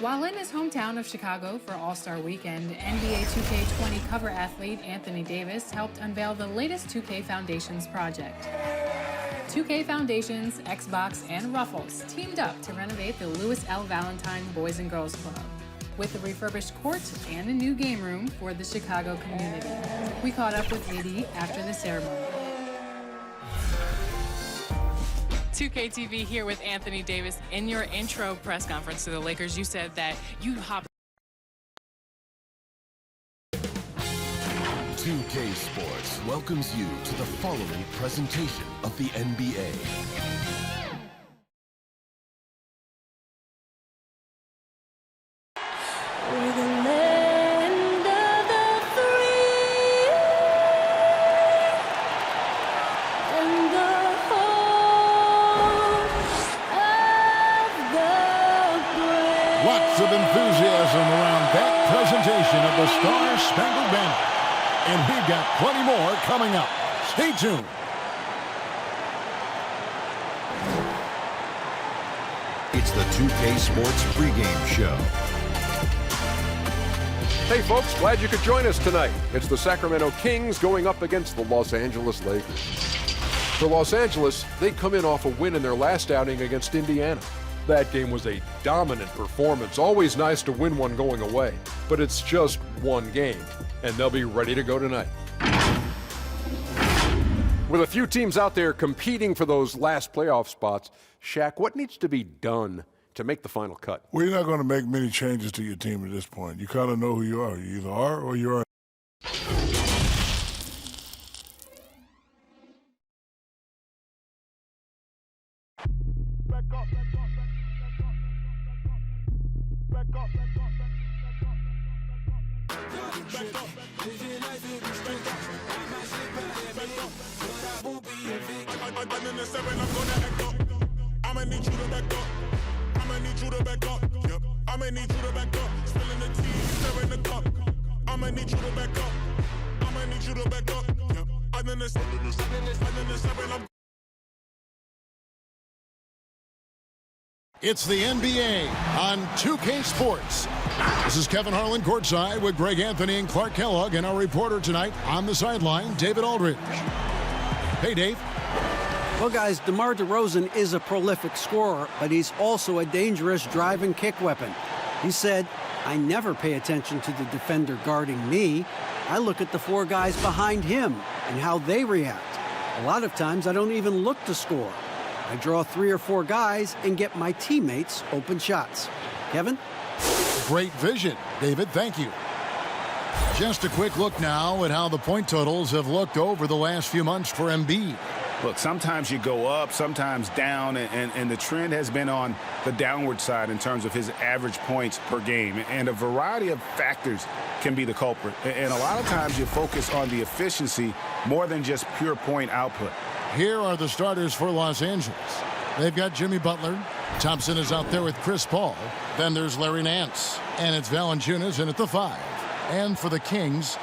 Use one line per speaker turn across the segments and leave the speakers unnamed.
While in his hometown of Chicago for All-Star Weekend, NBA 2K20 cover athlete Anthony Davis helped unveil the latest 2K Foundations project. 2K Foundations, Xbox, and Ruffles teamed up to renovate the Louis L. Valentine Boys and Girls Club with a refurbished court and a new game room for the Chicago community. We caught up with AD after the ceremony. 2K TV here with Anthony Davis. In your intro press conference to the Lakers, you said that you hopped.
2K Sports welcomes you to the following presentation of the NBA.
We're the land of the free and the home of the brave.
Lots of enthusiasm around that presentation of the Star-Spangled Banner. And we've got plenty more coming up. Stay tuned.
It's the 2K Sports pregame show.
Hey folks, glad you could join us tonight. It's the Sacramento Kings going up against the Los Angeles Lakers. For Los Angeles, they come in off a win in their last outing against Indiana. That game was a dominant performance. Always nice to win one going away, but it's just one game, and they'll be ready to go tonight. With a few teams out there competing for those last playoff spots, Shaq, what needs to be done to make the final cut?
Well, you're not going to make many changes to your team at this point. You kind of know who you are. You either are or you aren't.
I'ma need you to back up. I'ma need you to back up. Yep. I'ma need you to back up. Spilling the tea, stirring the cup. I'ma need you to back up. I'ma need you to back up. Yep.
It's the NBA on 2K Sports. This is Kevin Harlan courtside with Greg Anthony and Clark Kellogg, and our reporter tonight on the sideline, David Aldridge. Hey, Dave.
Well, guys, DeMar DeRozan is a prolific scorer, but he's also a dangerous drive and kick weapon. He said, "I never pay attention to the defender guarding me. I look at the four guys behind him and how they react. A lot of times I don't even look to score. I draw 3 or 4 guys and get my teammates open shots." Kevin?
Great vision, David. Thank you. Just a quick look now at how the point totals have looked over the last few months for Embiid.
Look, sometimes you go up, sometimes down, and the trend has been on the downward side in terms of his average points per game. And a variety of factors can be the culprit. And a lot of times you focus on the efficiency more than just pure point output.
Here are the starters for Los Angeles. They've got Jimmy Butler. Thompson is out there with Chris Paul. Then there's Larry Nance. And it's Valanciunas in at the 5. And for the Kings,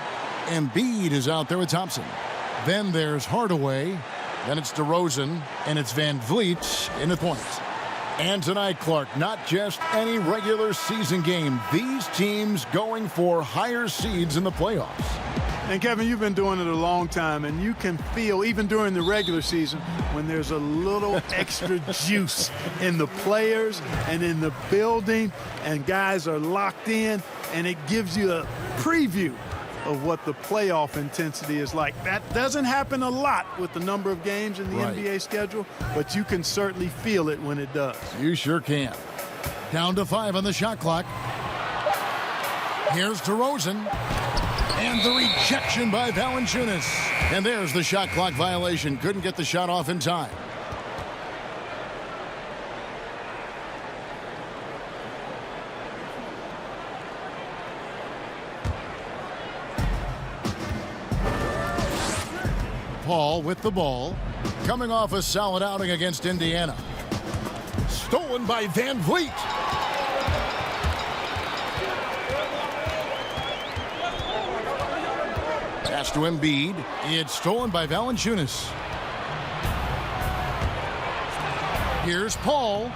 Embiid is out there with Thompson. Then there's Hardaway. Then it's DeRozan, and it's Van Vliet in the point. And tonight, Clark, not just any regular season game. These teams going for higher seeds in the playoffs.
And, Kevin, you've been doing it a long time, and you can feel, even during the regular season, when there's a little extra juice in the players and in the building, and guys are locked in, and it gives you a preview of what the playoff intensity is like. That doesn't happen a lot with the number of games in the NBA schedule, but you can certainly feel it when it does.
You sure can. Down to 5 on the shot clock. Here's DeRozan. And the rejection by Valanciunas. And there's the shot clock violation. Couldn't get the shot off in time. Paul with the ball, coming off a solid outing against Indiana. Stolen by Van Vliet. Pass to Embiid. It's stolen by Valanciunas. Here's Paul.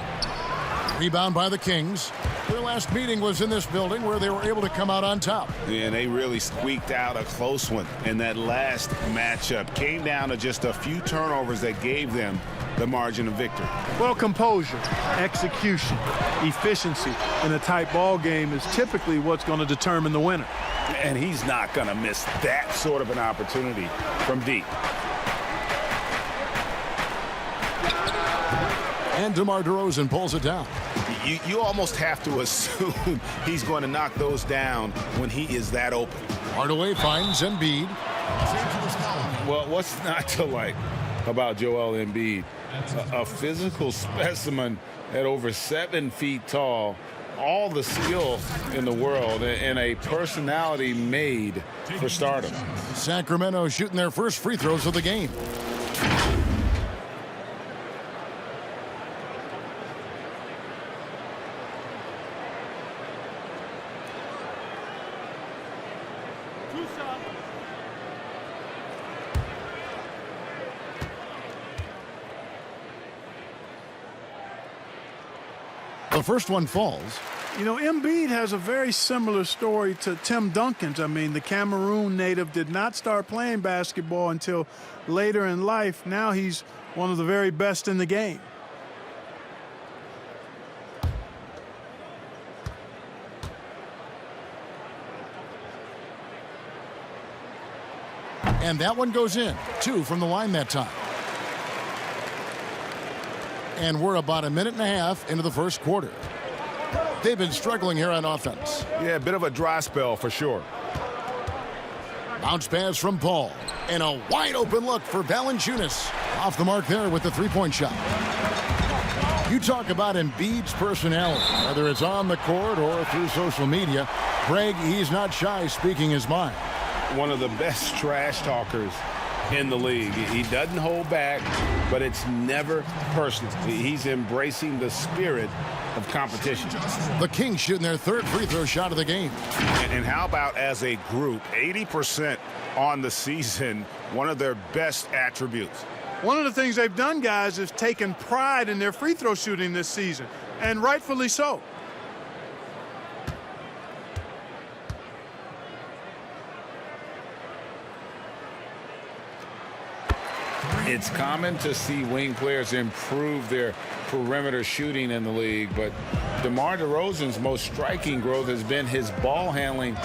Rebound by the Kings. Their last meeting was in this building where they were able to come out on top.
And they really squeaked out a close one in that last matchup. Came down to just a few turnovers that gave them the margin of victory.
Well, composure, execution, efficiency in a tight ball game is typically what's going to determine the winner.
And he's not going to miss that sort of an opportunity from deep.
And DeMar DeRozan pulls it down.
You almost have to assume he's going to knock those down when he is that open.
Hardaway finds Embiid.
Well, what's not to like about Joel Embiid? A physical specimen at over 7 feet tall, all the skill in the world, and a personality made for stardom.
Sacramento shooting their first free throws of the game. The first one falls.
You know, Embiid has a very similar story to Tim Duncan's. I mean, the Cameroon native did not start playing basketball until later in life. Now he's one of the very best in the game.
And that one goes in. 2 from the line that time. And we're about a minute and a half into the first quarter. They've been struggling here on offense.
Yeah, a bit of a dry spell for sure.
Bounce pass from Paul. And a wide open look for Valanciunas. Off the mark there with the three-point shot. You talk about Embiid's personality, whether it's on the court or through social media. Greg, he's not shy speaking his mind.
One of the best trash talkers in the league. He doesn't hold back, but it's never personal. He's embracing the spirit of competition.
The Kings shooting their third free throw shot of the game.
And how about as a group, 80% on the season, one of their best attributes.
One of the things they've done, guys, is taken pride in their free throw shooting this season, and rightfully so.
It's common to see wing players improve their perimeter shooting in the league, but DeMar DeRozan's most striking growth has been his ball handling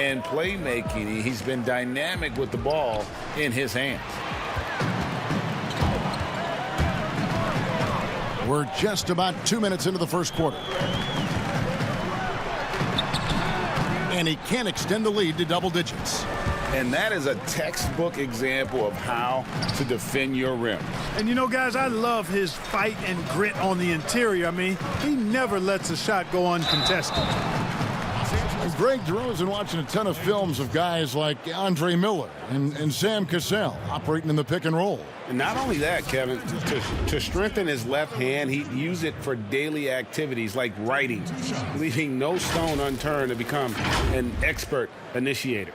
and playmaking. He's been dynamic with the ball in his hands.
We're just about 2 minutes into the first quarter. And he can't extend the lead to double digits.
And that is a textbook example of how to defend your rim.
And you know, guys, I love his fight and grit on the interior. I mean, he never lets a shot go uncontested.
Greg DeRozan watching a ton of films of guys like Andre Miller and Sam Cassell operating in the pick and roll.
And not only that, Kevin, to strengthen his left hand, he'd use it for daily activities like writing, leaving no stone unturned to become an expert initiator.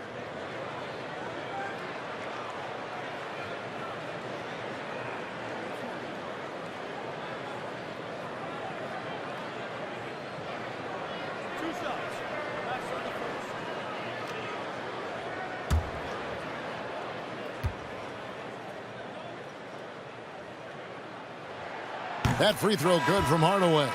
That free throw good from Hardaway.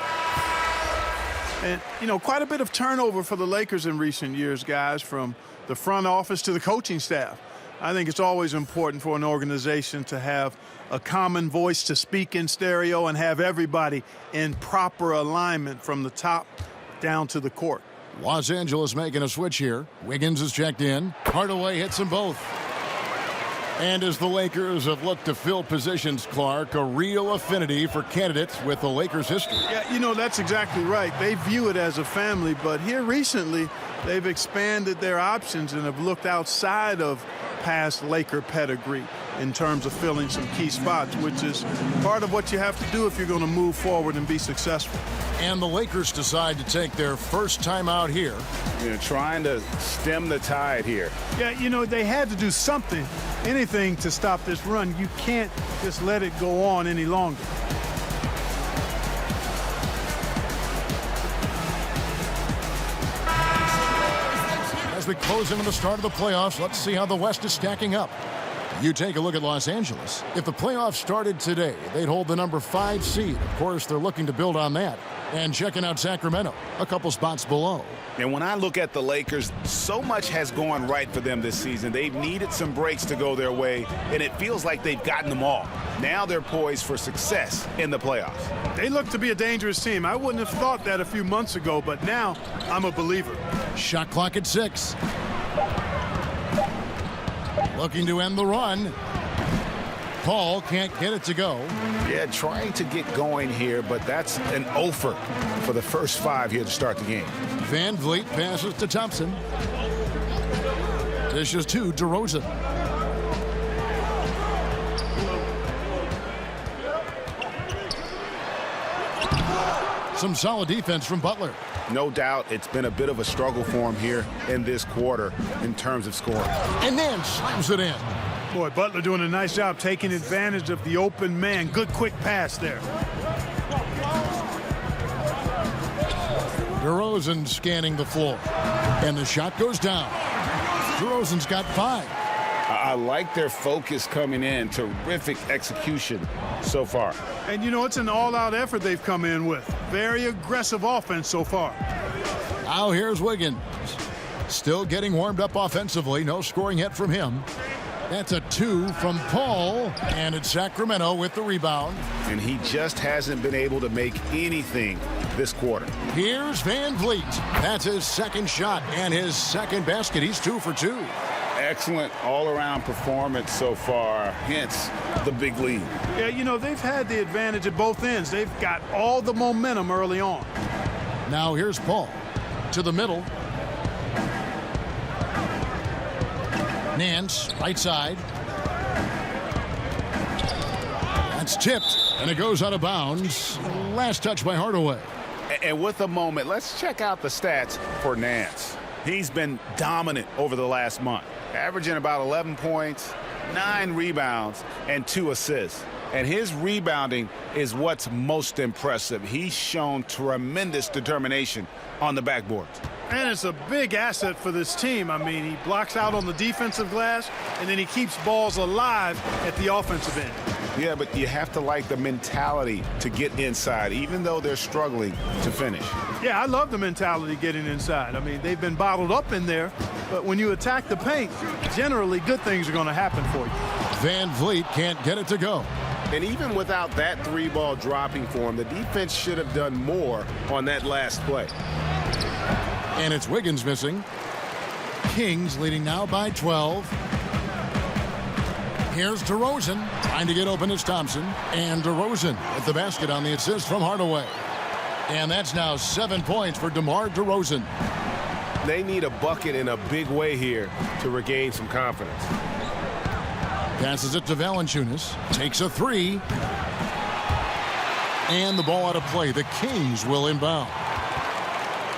And, you know, quite a bit of turnover for the Lakers in recent years, guys, from the front office to the coaching staff. I think it's always important for an organization to have a common voice to speak in stereo and have everybody in proper alignment from the top down to the court.
Los Angeles making a switch here. Wiggins is checked in. Hardaway hits them both. And as the Lakers have looked to fill positions, Clark, a real affinity for candidates with the Lakers' history.
Yeah, you know, that's exactly right. They view it as a family, but here recently, they've expanded their options and have looked outside of past Laker pedigree in terms of filling some key spots, which is part of what you have to do if you're going to move forward and be successful.
And the Lakers decide to take their first time out here.
You know, trying to stem the tide here.
Yeah, you know, they had to do something, anything to stop this run. You can't just let it go on any longer.
as we close in on the start of the playoffs, let's see how the West is stacking up. You take a look at Los Angeles. If the playoffs started today, they'd hold the number 5 seed. Of course, they're looking to build on that. And checking out Sacramento, a couple spots below.
And when I look at the Lakers, so much has gone right for them this season. They've needed some breaks to go their way, and it feels like they've gotten them all. Now they're poised for success in the playoffs.
They look to be a dangerous team. I wouldn't have thought that a few months ago, but now I'm a believer.
Shot clock at 6. Looking to end the run. Paul can't get it to go.
Yeah, trying to get going here, but that's an offer for the first 5 here to start the game.
Van Vliet passes to Thompson. Dishes to DeRozan. Some solid defense from Butler.
No doubt it's been a bit of a struggle for him here in this quarter in terms of scoring.
And then slams it in.
Boy, Butler doing a nice job taking advantage of the open man. Good quick pass there.
DeRozan scanning the floor. And the shot goes down. DeRozan's got 5.
I like their focus coming in. Terrific execution so far.
And, you know, it's an all-out effort they've come in with. Very aggressive offense so far.
Now here's Wiggins. Still getting warmed up offensively. No scoring yet from him. That's a 2 from Paul, and it's Sacramento with the rebound.
And he just hasn't been able to make anything this quarter.
Here's Van Vliet. That's his second shot and his second basket. He's 2 for 2.
Excellent all-around performance so far, hence the big lead.
Yeah, you know, they've had the advantage at both ends. They've got all the momentum early on.
Now here's Paul to the middle. Nance, right side. That's tipped, and it goes out of bounds. Last touch by Hardaway.
And with a moment, let's check out the stats for Nance. He's been dominant over the last month, averaging about 11 points, 9 rebounds, and 2 assists. And his rebounding is what's most impressive. He's shown tremendous determination on the backboard.
And it's a big asset for this team. I mean, he blocks out on the defensive glass, and then he keeps balls alive at the offensive end.
Yeah, but you have to like the mentality to get inside, even though they're struggling to finish.
Yeah, I love the mentality getting inside. I mean, they've been bottled up in there, but when you attack the paint, generally good things are going to happen for you.
Van Vliet can't get it to go.
And even without that 3-ball dropping for him, the defense should have done more on that last play.
And it's Wiggins missing. Kings leading now by 12. Here's DeRozan trying to get open as Thompson. And DeRozan with the basket on the assist from Hardaway. And that's now 7 points for DeMar DeRozan.
They need a bucket in a big way here to regain some confidence.
Passes it to Valanciunas. Takes a 3. And the ball out of play. The Kings will inbound.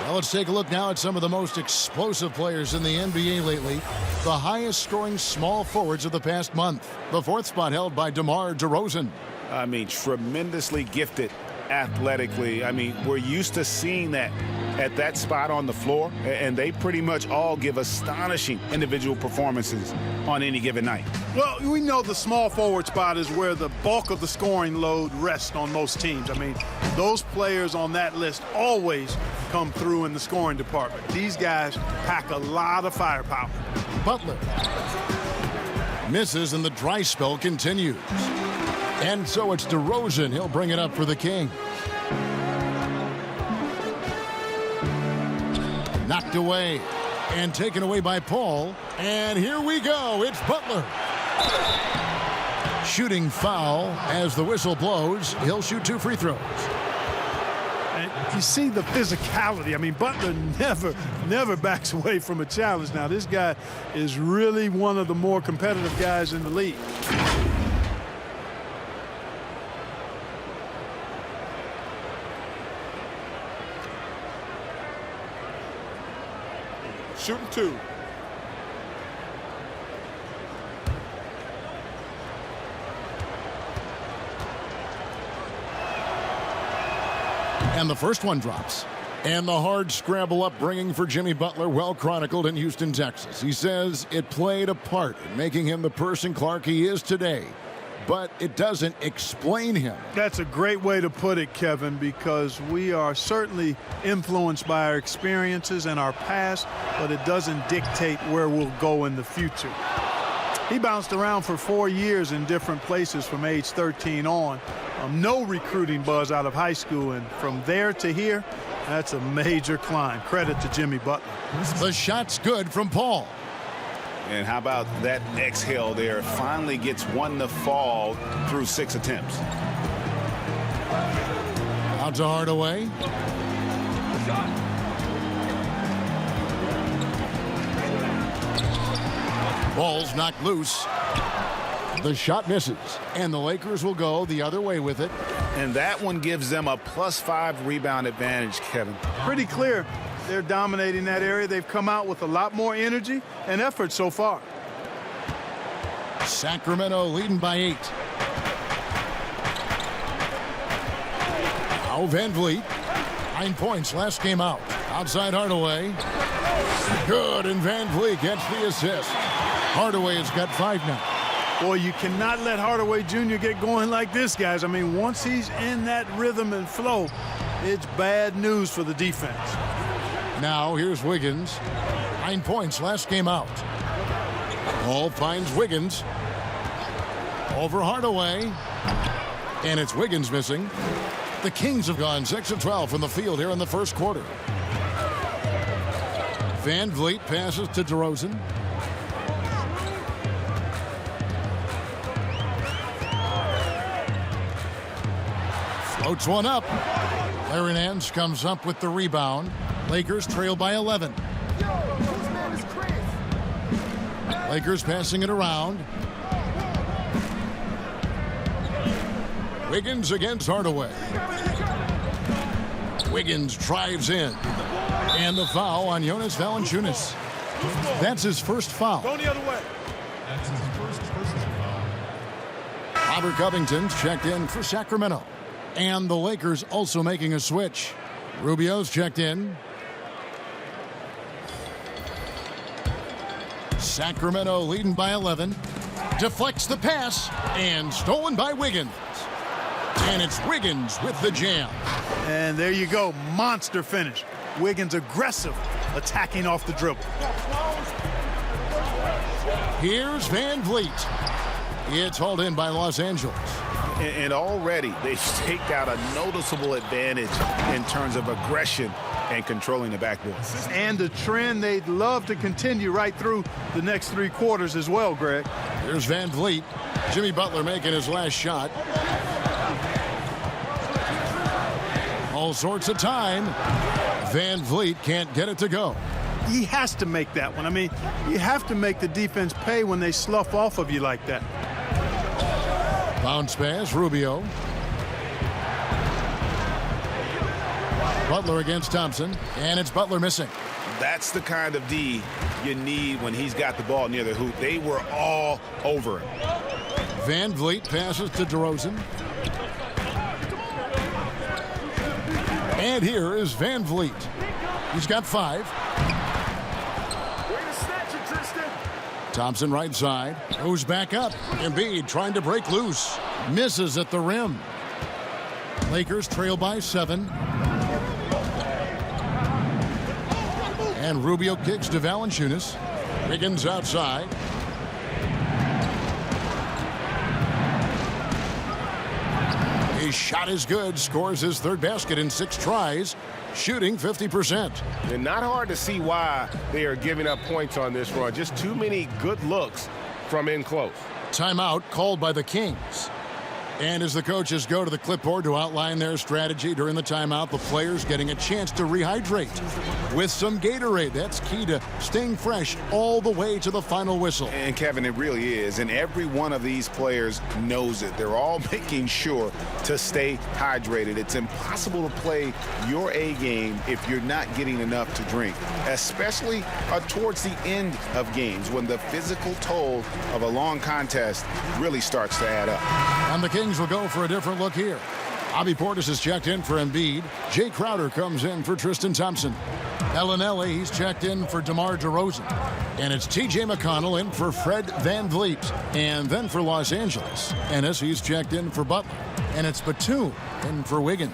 Well, let's take a look now at some of the most explosive players in the NBA lately. The highest scoring small forwards of the past month. The 4th spot held by DeMar DeRozan.
I mean, tremendously gifted athletically. I mean, we're used to seeing that at that spot on the floor, and they pretty much all give astonishing individual performances on any given night.
Well, we know the small forward spot is where the bulk of the scoring load rests on most teams. I mean, those players on that list always come through in the scoring department. These guys pack a lot of firepower.
Butler misses, and the dry spell continues. And so it's DeRozan. He'll bring it up for the Kings. Knocked away and taken away by Paul. And here we go. It's Butler. Shooting foul as the whistle blows. He'll shoot 2 free throws.
And you see the physicality. I mean, Butler never backs away from a challenge. Now, this guy is really one of the more competitive guys in the league.
Shooting 2.
And the first one drops. And the hard scramble upbringing for Jimmy Butler, well chronicled in Houston, Texas. He says it played a part in making him the person Clark he is today, but it doesn't explain him.
That's a great way to put it, Kevin, because we are certainly influenced by our experiences and our past, but it doesn't dictate where we'll go in the future. He bounced around for 4 years in different places from age 13 on. No recruiting buzz out of high school, and from there to here, that's a major climb. Credit to Jimmy Butler.
The shot's good from Paul.
And how about that exhale there? Finally gets one to fall through 6 attempts.
Out to Hardaway. Ball's knocked loose. The shot misses, and the Lakers will go the other way with it.
And that one gives them a +5 rebound advantage, Kevin.
Pretty clear they're dominating that area. They've come out with a lot more energy and effort so far.
Sacramento leading by 8. Now Van Vliet. 9 points last game out. Outside Hardaway. Good, and Van Vliet gets the assist. Hardaway has got 5 now.
Boy, you cannot let Hardaway Jr. get going like this, guys. I mean, once he's in that rhythm and flow, it's bad news for the defense.
Now here's Wiggins. 9 points last game out. Ball finds Wiggins. Over Hardaway. And it's Wiggins missing. The Kings have gone 6 of 12 from the field here in the first quarter. Van Vliet passes to DeRozan. Floats one up. Larry Nance comes up with the rebound. Lakers trail by 11. Lakers passing it around. Wiggins against Hardaway. Wiggins drives in. And the foul on Jonas Valanciunas. That's his first foul.
Go the other way.
That's his first personal foul.
Robert Covington's checked in for Sacramento. And the Lakers also making a switch. Rubio's checked in. Sacramento leading by 11. Deflects the pass and stolen by Wiggins. And it's Wiggins with the jam.
And there you go. Monster finish. Wiggins aggressive, attacking off the dribble.
Here's Van Vliet. It's hauled in by Los Angeles.
And already they've staked out a noticeable advantage in terms of aggression and controlling the backboard.
And a trend they'd love to continue right through the next 3 quarters as well, Greg.
Here's Van Vliet. Jimmy Butler making his last shot. All sorts of time. Van Vliet can't get it to go.
He has to make that one. I mean, you have to make the defense pay when they slough off of you like that.
Bounce pass, Rubio. Butler against Thompson, and it's Butler missing.
That's the kind of D you need when he's got the ball near the hoop. They were all over him.
Van Vliet passes to DeRozan. And here is Van Vliet. He's got 5. Thompson right side. Goes back up. Embiid trying to break loose. Misses at the rim. Lakers trail by 7. And Rubio kicks to Valanciunas. Wiggins outside. His shot is good. Scores his 3rd basket in 6 tries. Shooting 50%.
And not hard to see why they are giving up points on this run. Just too many good looks from in close.
Timeout called by the Kings. And as the coaches go to the clipboard to outline their strategy during the timeout, the players getting a chance to rehydrate with some Gatorade. That's key to staying fresh all the way to the final whistle.
And Kevin, it really is. And every one of these players knows it. They're all making sure to stay hydrated. It's impossible to play your A game if you're not getting enough to drink, especially towards the end of games when the physical toll of a long contest really starts to add up.
And the Kings will go for a different look here. Bobby Portis is checked in for Embiid. Jay Crowder comes in for Tristan Thompson. Bellinelli, he's checked in for DeMar DeRozan. And it's T.J. McConnell in for Fred VanVleet. And then for Los Angeles, Ennis, he's checked in for Butler. And it's Batum in for Wiggins.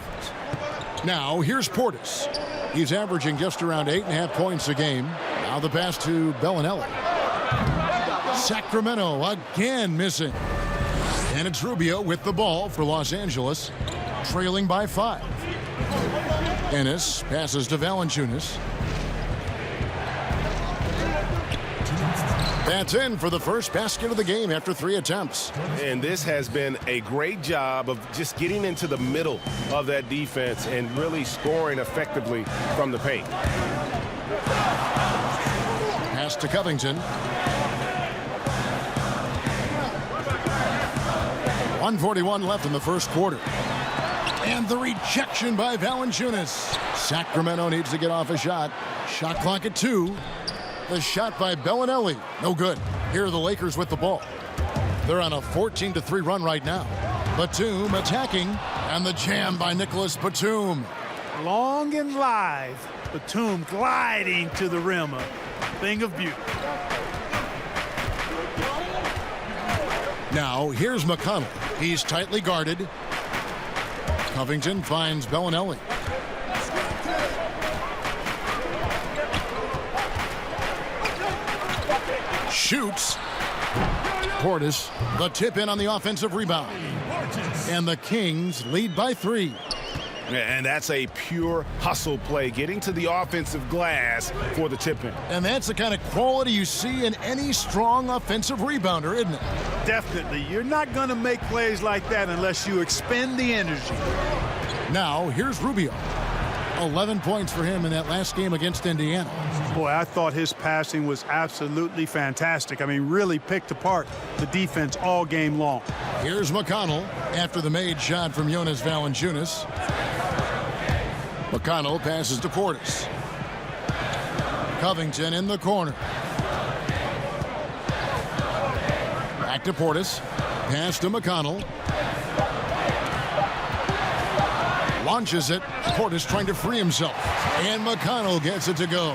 Now, here's Portis. He's averaging just around 8.5 points a game. Now the pass to Bellinelli. Sacramento again missing. And it's Rubio with the ball for Los Angeles, trailing by 5. Ennis passes to Valanciunas. That's in for the first basket of the game after 3 attempts.
And this has been a great job of just getting into the middle of that defense and really scoring effectively from the paint.
Pass to Covington. 1:41 left in the first quarter. And the rejection by Valanciunas. Sacramento needs to get off a shot. Shot clock at 2. The shot by Bellinelli. No good. Here are the Lakers with the ball. They're on a 14-3 run right now. Batum attacking. And the jam by Nicholas Batum.
Long and live. Batum gliding to the rim. A thing of beauty.
Now, here's McConnell. He's tightly guarded. Covington finds Bellinelli. Shoots. Portis, the tip in on the offensive rebound. And the Kings lead by 3.
And that's a pure hustle play, getting to the offensive glass for the tip-in.
And that's the kind of quality you see in any strong offensive rebounder, isn't it?
Definitely. You're not going to make plays like that unless you expend the energy.
Now, here's Rubio. 11 points for him in that last game against Indiana.
Boy, I thought his passing was absolutely fantastic. I mean, really picked apart the defense all game long.
Here's McConnell after the made shot from Jonas Valanciunas. McConnell passes to Portis. Covington in the corner. Back to Portis. Pass to McConnell. Launches it. Portis trying to free himself. And McConnell gets it to go.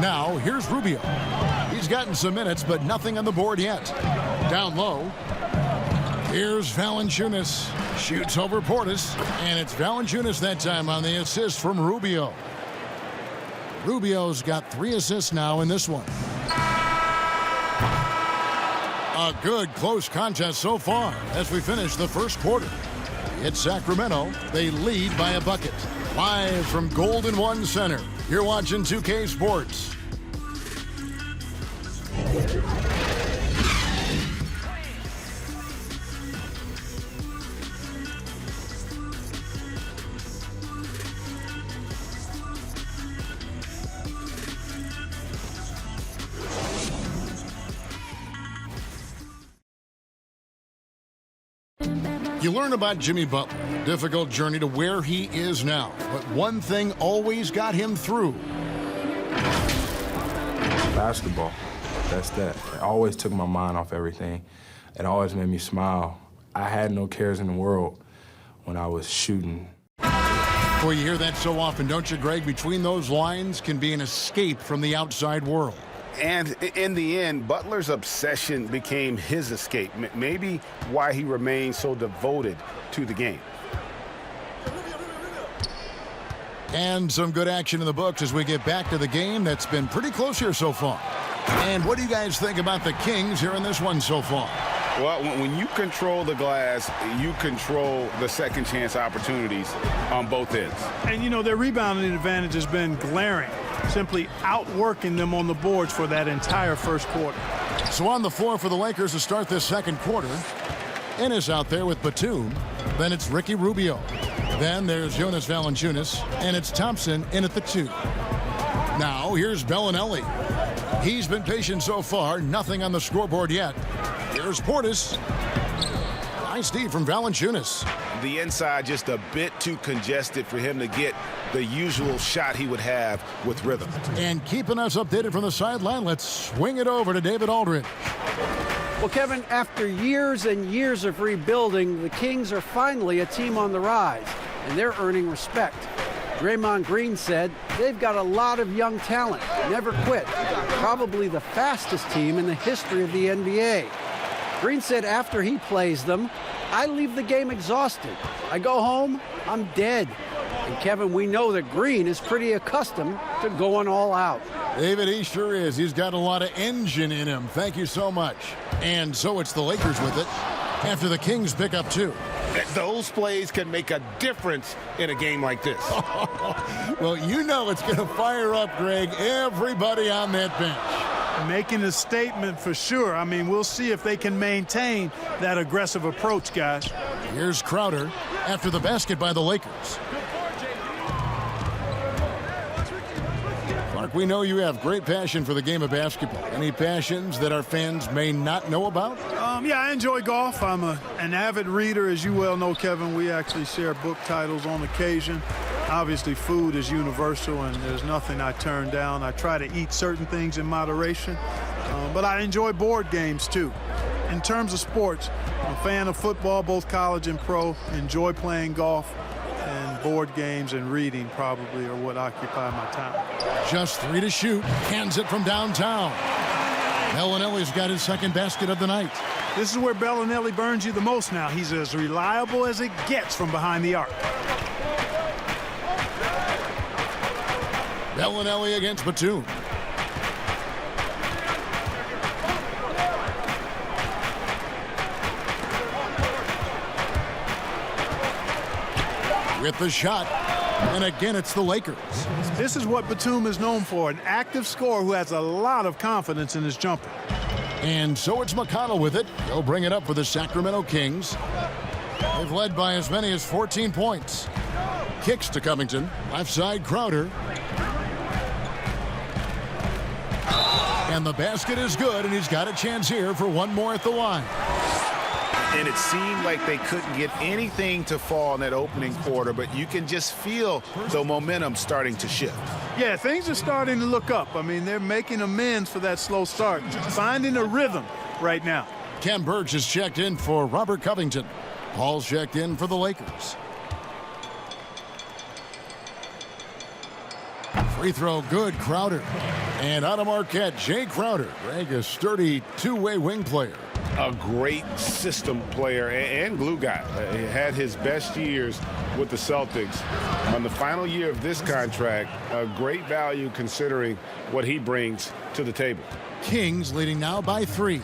Now, here's Rubio. He's gotten some minutes, but nothing on the board yet. Down low. Here's Valanciunas. Shoots over Portis. And it's Valanciunas that time on the assist from Rubio. Rubio's got 3 assists now in this one. A good close contest so far as we finish the first quarter. It's Sacramento. They lead by a bucket. Live from Golden One Center. You're watching 2K Sports. You learn about Jimmy Butler, difficult journey to where he is now. But one thing always got him through.
Basketball. That's that. It always took my mind off everything. It always made me smile. I had no cares in the world when I was shooting.
Boy, you hear that so often, don't you, Greg? Between those lines can be an escape from the outside world.
And in the end, Butler's obsession became his escape. Maybe why he remained so devoted to the game.
And some good action in the books as we get back to the game that's been pretty close here so far. And what do you guys think about the Kings here in this one so far?
Well, when you control the glass, you control the second chance opportunities on both ends.
And, you know, their rebounding advantage has been glaring, simply outworking them on the boards for that entire first quarter.
So on the floor for the Lakers to start this second quarter, Ennis out there with Batum. Then it's Ricky Rubio. Then there's Jonas Valanciunas, and it's Thompson in at the 2. Now here's Bellinelli. He's been patient so far, nothing on the scoreboard yet. Here's Portis. Nice D from Valanciunas.
The inside just a bit too congested for him to get the usual shot he would have with rhythm.
And keeping us updated from the sideline, let's swing it over to David Aldridge.
Well, Kevin, after years and years of rebuilding, the Kings are finally a team on the rise, and they're earning respect. Draymond Green said they've got a lot of young talent, never quit, probably the fastest team in the history of the NBA. Green said after he plays them, I leave the game exhausted. I go home, I'm dead. And Kevin, we know that Green is pretty accustomed to going all out.
David, he sure is. He's got a lot of engine in him. Thank you so much. And so it's the Lakers with it after the Kings pick up 2.
Those plays can make a difference in a game like this.
Well, you know it's going to fire up, Greg, everybody on that bench.
Making a statement for sure. I mean, we'll see if they can maintain that aggressive approach, guys.
Here's Crowder after the basket by the Lakers. Clark, we know you have great passion for the game of basketball. Any passions that our fans may not know about?
Yeah, I enjoy golf. I'm an avid reader, as you well know, Kevin. We actually share book titles on occasion. Obviously, food is universal, and there's nothing I turn down. I try to eat certain things in moderation, but I enjoy board games, too. In terms of sports, I'm a fan of football, both college and pro. Enjoy playing golf, and board games and reading probably are what occupy my time.
Just 3 to shoot. Cans it from downtown. Bellinelli's got his second basket of the night.
This is where Bellinelli burns you the most now. He's as reliable as it gets from behind the arc.
Bellinelli against Batum. With the shot, and again it's the Lakers.
This is what Batum is known for, an active scorer who has a lot of confidence in his jumper.
And so it's McConnell with it. He'll bring it up for the Sacramento Kings. They've led by as many as 14 points. Kicks to Covington. Left side, Crowder. And the basket is good, and he's got a chance here for one more at the line.
And it seemed like they couldn't get anything to fall in that opening quarter, but you can just feel the momentum starting to shift.
Yeah, things are starting to look up. I mean, they're making amends for that slow start, finding a rhythm right now.
Ken Burge is checked in for Robert Covington. Paul's checked in for the Lakers. Free throw good, Crowder. And out of Marquette, Jay Crowder. Greg, a sturdy two-way wing player.
A great system player and glue guy. He had his best years with the Celtics. On the final year of this contract, a great value considering what he brings to the table.
Kings leading now by 3.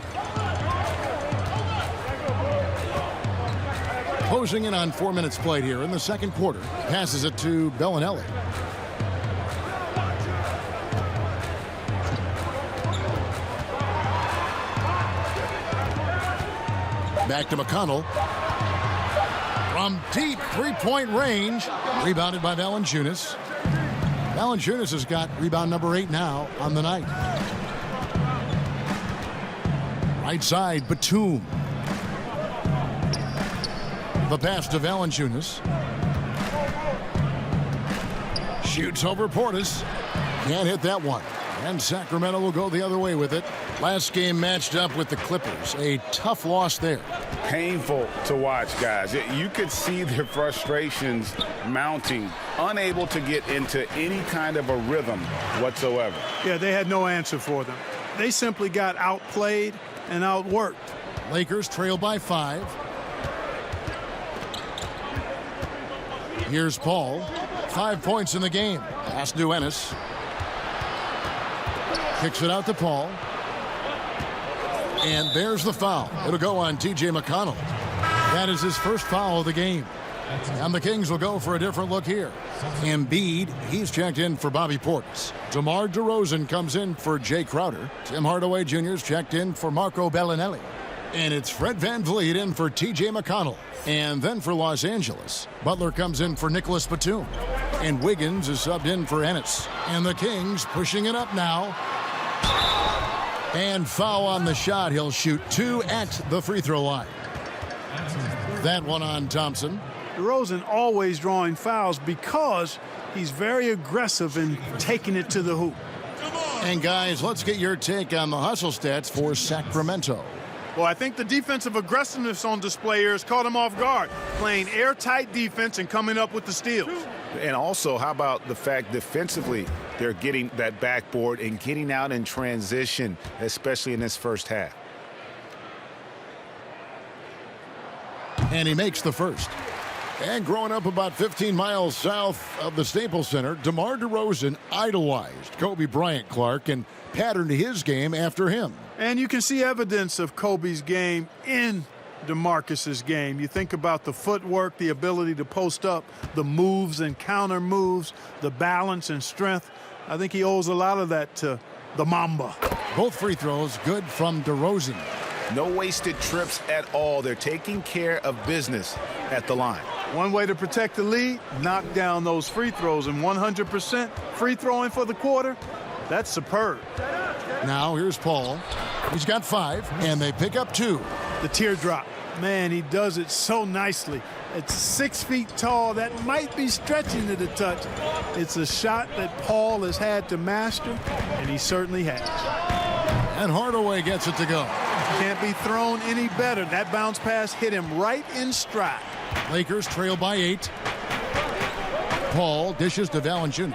Closing in on 4 minutes played here in the second quarter. Passes it to Bellinelli. Back to McConnell. From deep three-point range. Rebounded by Valanciunas. Valanciunas has got rebound number 8 now on the night. Right side, Batum. The pass to Valanciunas. Shoots over Portis. Can't hit that one. And Sacramento will go the other way with it. Last game matched up with the Clippers. A tough loss there.
Painful to watch, guys. You could see their frustrations mounting, unable to get into any kind of a rhythm whatsoever.
Yeah, they had no answer for them. They simply got outplayed and outworked.
Lakers trail by 5. Here's Paul. 5 points in the game. Pass to Ennis. Kicks it out to Paul. And there's the foul. It'll go on T.J. McConnell. That is his first foul of the game. And the Kings will go for a different look here. Embiid, he's checked in for Bobby Portis. DeMar DeRozan comes in for Jay Crowder. Tim Hardaway Jr. is checked in for Marco Bellinelli. And it's Fred VanVleet in for T.J. McConnell. And then for Los Angeles, Butler comes in for Nicholas Batum. And Wiggins is subbed in for Ennis. And the Kings pushing it up now. And foul on the shot. He'll shoot 2 at the free throw line. That one on Thompson.
DeRozan always drawing fouls because he's very aggressive in taking it to the hoop.
And guys, let's get your take on the hustle stats for Sacramento.
Well, I think the defensive aggressiveness on display here has caught him off guard, playing airtight defense and coming up with the steals.
And also, how about the fact defensively they're getting that backboard and getting out in transition, especially in this first half.
And he makes the first. And growing up about 15 miles south of the Staples Center, DeMar DeRozan idolized Kobe Bryant Clark and patterned his game after him.
And you can see evidence of Kobe's game in DeMarcus's game. You think about the footwork, the ability to post up, the moves and counter moves, the balance and strength. I think he owes a lot of that to the Mamba.
Both free throws good from DeRozan.
No wasted trips at all. They're taking care of business at the line.
One way to protect the lead, knock down those free throws, and 100% free throwing for the quarter, that's superb.
Now here's Paul. He's got 5, and they pick up 2.
The teardrop. Man, he does it so nicely. It's 6 feet tall. That might be stretching it a touch. It's a shot that Paul has had to master, and he certainly has.
And Hardaway gets it to go.
Can't be thrown any better. That bounce pass hit him right in stride.
Lakers trail by 8. Paul dishes to Valanciunas.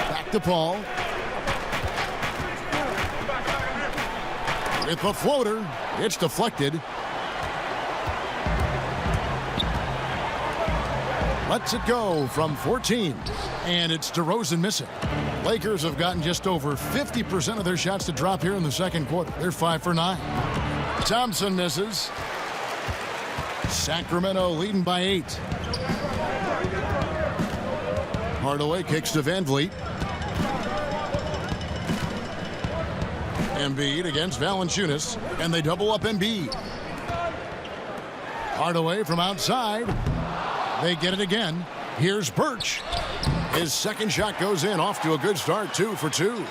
Back to Paul. With the floater, it's deflected. Lets it go from 14. And it's DeRozan missing. Lakers have gotten just over 50% of their shots to drop here in the second quarter. They're 5 for 9. Thompson misses. Sacramento leading by 8. Hardaway kicks to Van Vliet. Embiid against Valanciunas, and they double up Embiid. Hardaway from outside. They get it again. Here's Birch. His second shot goes in, off to a good start, 2 for 2.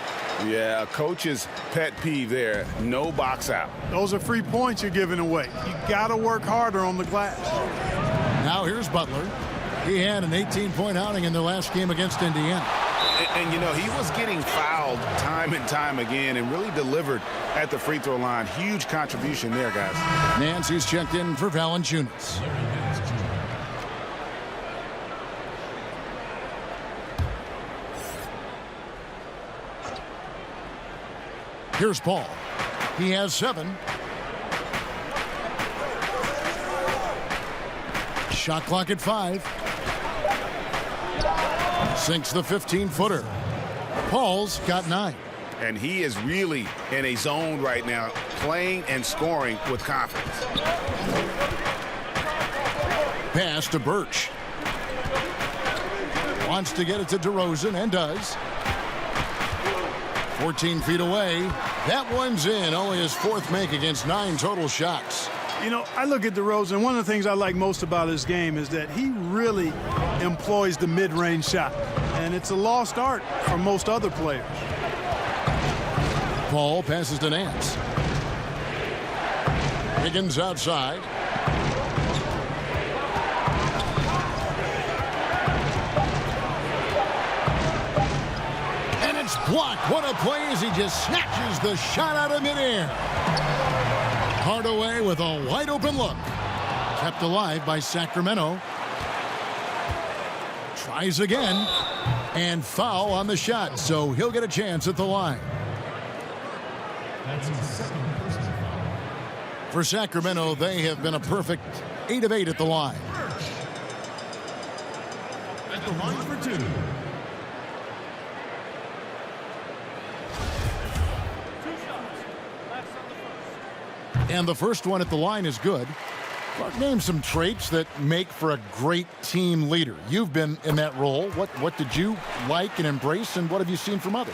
Yeah, coach's pet peeve there, no box out.
Those are free points you're giving away. You got to work harder on the glass.
Now here's Butler. He had an 18-point outing in their last game against Indiana.
And, you know, he was getting fouled time and time again and really delivered at the free throw line. Huge contribution there, guys.
Nancy's checked in for Valanciunas. Here's Paul. He has 7. Shot clock at 5. Sinks the 15-footer. Paul's got 9.
And he is really in a zone right now, playing and scoring with confidence.
Pass to Birch. Wants to get it to DeRozan, and does. 14 feet away. That one's in. Only his 4th make against 9 total shots.
You know, I look at DeRozan. One of the things I like most about his game is that he really employs the mid-range shot. And it's a lost art for most other players.
Paul passes to Nance. Higgins outside. And it's blocked. What a play as he just snatches the shot out of midair. Hardaway with a wide open look. Kept alive by Sacramento. Tries again. And foul on the shot, so he'll get a chance at the line.
That's his second personal foul.
For Sacramento, they have been a perfect 8 of 8 at the line.
At the line for 2.
And the first one at the line is good. Clark, name some traits that make for a great team leader. You've been in that role. What did you like and embrace, and what have you seen from others?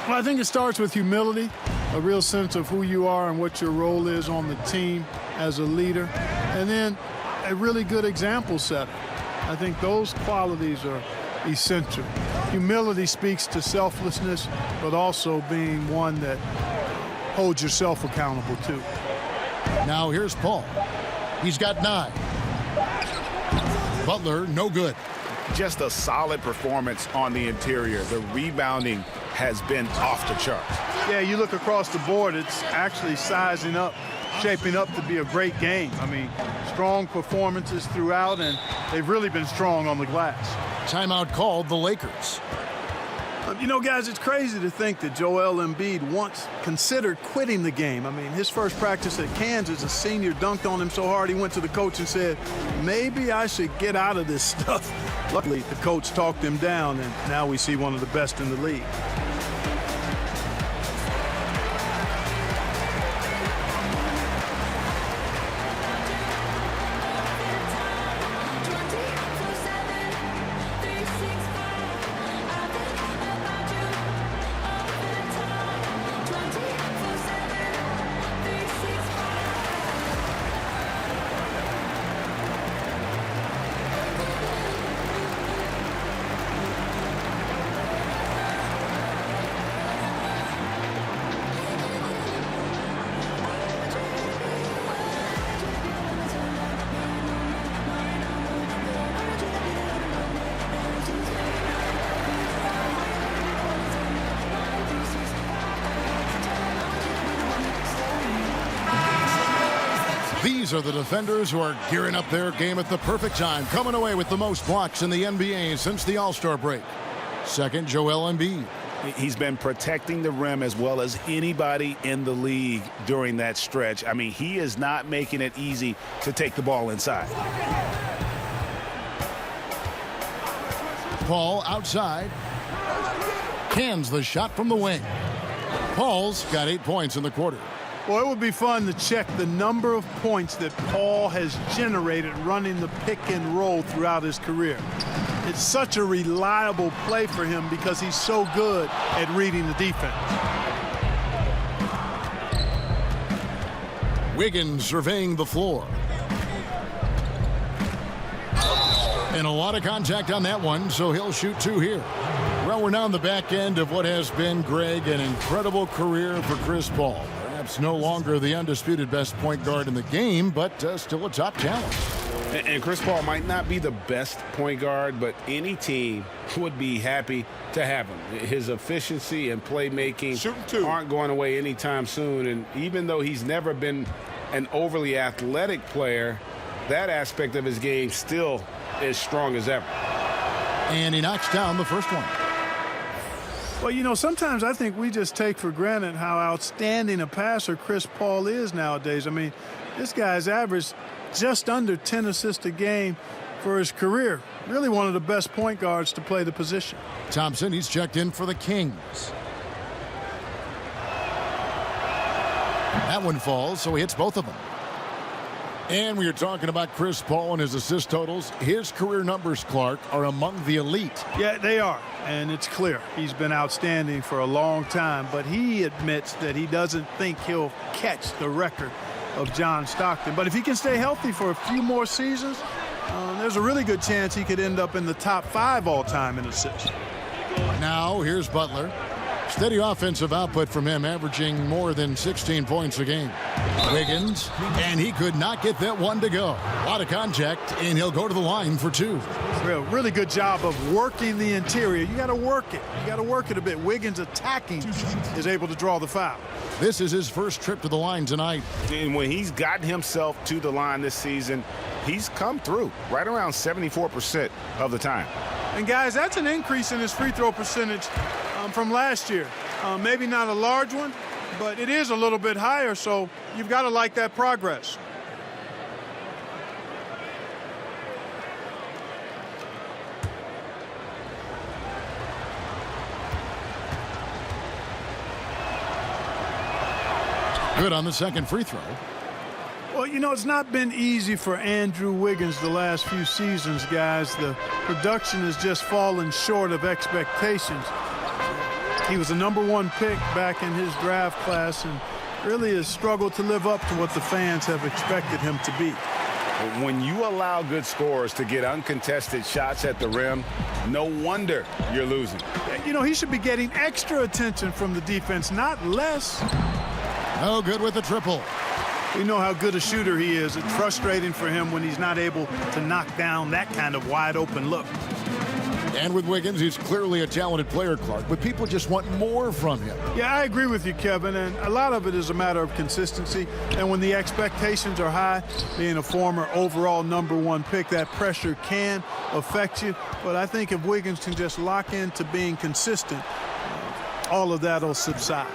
Well, I think it starts with humility, a real sense of who you are and what your role is on the team as a leader, and then a really good example setter. I think those qualities are essential. Humility speaks to selflessness, but also being one that holds yourself accountable too.
Now here's Paul. He's got 9. Butler, no good.
Just a solid performance on the interior. The rebounding has been off the charts.
Yeah, you look across the board, it's actually sizing up, shaping up to be a great game. I mean, strong performances throughout, and they've really been strong on the glass.
Timeout called the Lakers.
You know, guys, it's crazy to think that Joel Embiid once considered quitting the game. I mean, his first practice at Kansas, a senior dunked on him so hard he went to the coach and said, maybe I should get out of this stuff. Luckily, the coach talked him down, and now we see one of the best in the league.
These are the defenders who are gearing up their game at the perfect time, coming away with the most blocks in the NBA since the All-Star break. Second, Joel Embiid.
He's been protecting the rim as well as anybody in the league during that stretch. I mean, he is not making it easy to take the ball inside.
Paul outside. Cans the shot from the wing. Paul's got 8 points in the quarter.
Well, it would be fun to check the number of points that Paul has generated running the pick and roll throughout his career. It's such a reliable play for him because he's so good at reading the defense.
Wiggins surveying the floor. And a lot of contact on that one, so he'll shoot 2 here. Well, we're now on the back end of what has been, Greg, an incredible career for Chris Paul. Perhaps no longer the undisputed best point guard in the game, but still a top talent.
And Chris Paul might not be the best point guard, but any team would be happy to have him. His efficiency and playmaking aren't going away anytime soon. And even though he's never been an overly athletic player, that aspect of his game still is strong as ever.
And he knocks down the first one.
Well, you know, sometimes I think we just take for granted how outstanding a passer Chris Paul is nowadays. I mean, this guy's averaged just under 10 assists a game for his career. Really one of the best point guards to play the position.
Thompson, he's checked in for the Kings. That one falls, so he hits both of them. And we are talking about Chris Paul and his assist totals. His career numbers, Clark, are among the elite.
Yeah, they are. And it's clear he's been outstanding for a long time, but he admits that he doesn't think he'll catch the record of John Stockton. But if he can stay healthy for a few more seasons, there's a really good chance he could end up in the top 5 all-time in assists.
Now, here's Butler. Steady offensive output from him, averaging more than 16 points a game. Wiggins, and he could not get that one to go. A lot of contact, and he'll go to the line for 2.
Really good job of working the interior. You got to work it. You got to work it a bit. Wiggins attacking is able to draw the foul.
This is his first trip to the line tonight.
And when he's gotten himself to the line this season, he's come through right around 74% of the time.
And guys, that's an increase in his free throw percentage from last year. Maybe not a large one, but it is a little bit higher, so you've got to like that progress.
Good on the second free throw.
Well, you know, it's not been easy for Andrew Wiggins the last few seasons, guys. The production has just fallen short of expectations. He was a #1 pick back in his draft class and really has struggled to live up to what the fans have expected him to be.
When you allow good scorers to get uncontested shots at the rim, no wonder you're losing.
You know, he should be getting extra attention from the defense, not less.
No good with the triple.
We know how good a shooter he is. It's frustrating for him when he's not able to knock down that kind of wide open look.
And with Wiggins, he's clearly a talented player, Clark, but people just want more from him.
Yeah, I agree with you, Kevin, and a lot of it is a matter of consistency. And when the expectations are high, being a former overall #1 pick, that pressure can affect you. But I think if Wiggins can just lock into being consistent, all of that will subside.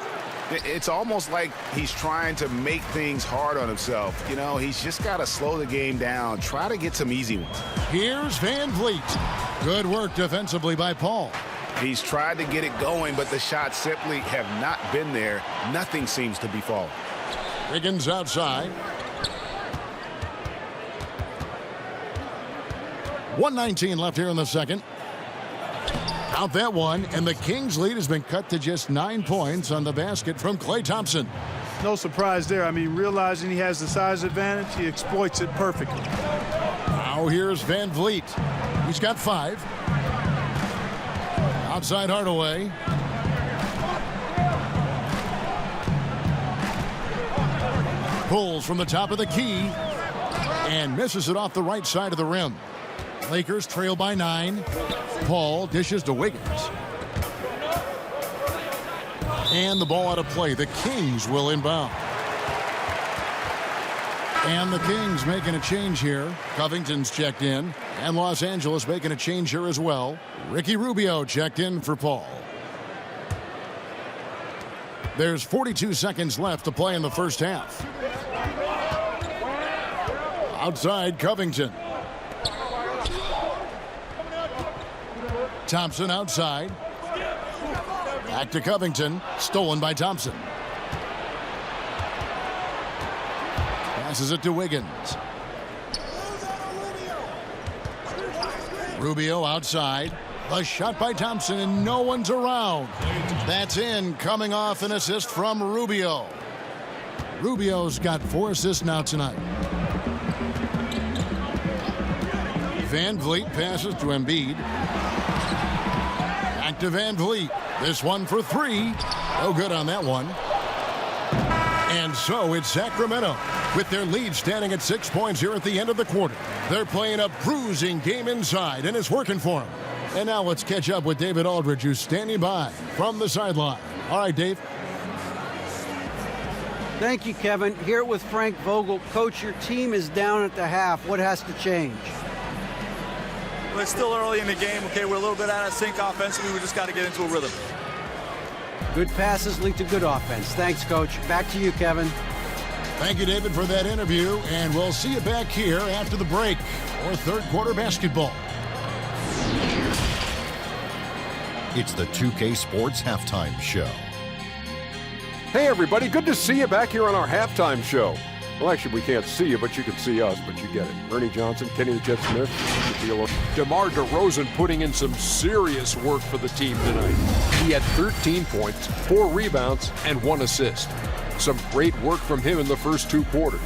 It's almost like he's trying to make things hard on himself. You know, he's just got to slow the game down, try to get some easy ones.
Here's Van Vliet. Good work defensively by Paul.
He's tried to get it going, but the shots simply have not been there. Nothing seems to be falling.
Wiggins outside. 1:19 left here in the second. Out that one, and the Kings' lead has been cut to just 9 points on the basket from Klay Thompson.
No surprise there. I mean, realizing he has the size advantage, he exploits it perfectly.
Now here's Van Vliet. He's got 5. Outside Hardaway. Pulls from the top of the key and misses it off the right side of the rim. Lakers trail by 9. Paul dishes to Wiggins. And the ball out of play. The Kings will inbound. And the Kings making a change here. Covington's checked in. And Los Angeles making a change here as well. Ricky Rubio checked in for Paul. There's 42 seconds left to play in the first half. Outside Covington. Thompson outside. Back to Covington. Stolen by Thompson. Passes it to Wiggins. Rubio outside. A shot by Thompson, and no one's around. That's in, coming off an assist from Rubio. Rubio's got 4 assists now tonight. Van Vliet passes to Embiid. Back to Van Vliet. This one for 3. No good on that one. And so it's Sacramento with their lead standing at 6 points here at the end of the quarter. They're playing a bruising game inside, and it's working for them. And now let's catch up with David Aldridge, who's standing by from the sideline. All right, Dave.
Thank you, Kevin. Here with Frank Vogel. Coach, your team is down at the half. What has to change?
Well, it's still early in the game. Okay, we're a little bit out of sync offensively. We just got to get into a rhythm.
Good passes lead to good offense. Thanks, Coach. Back to you, Kevin.
Thank you, David, for that interview. And we'll see you back here after the break for third quarter basketball.
It's the 2K Sports Halftime Show.
Hey, everybody. Good to see you back here on our halftime show. Well, actually, we can't see you, but you can see us, but you get it. Ernie Johnson, Kenny the Jet Smith, DeMar DeRozan putting in some serious work for the team tonight. He had 13 points, 4 rebounds, and 1 assist. Some great work from him in the first 2 quarters.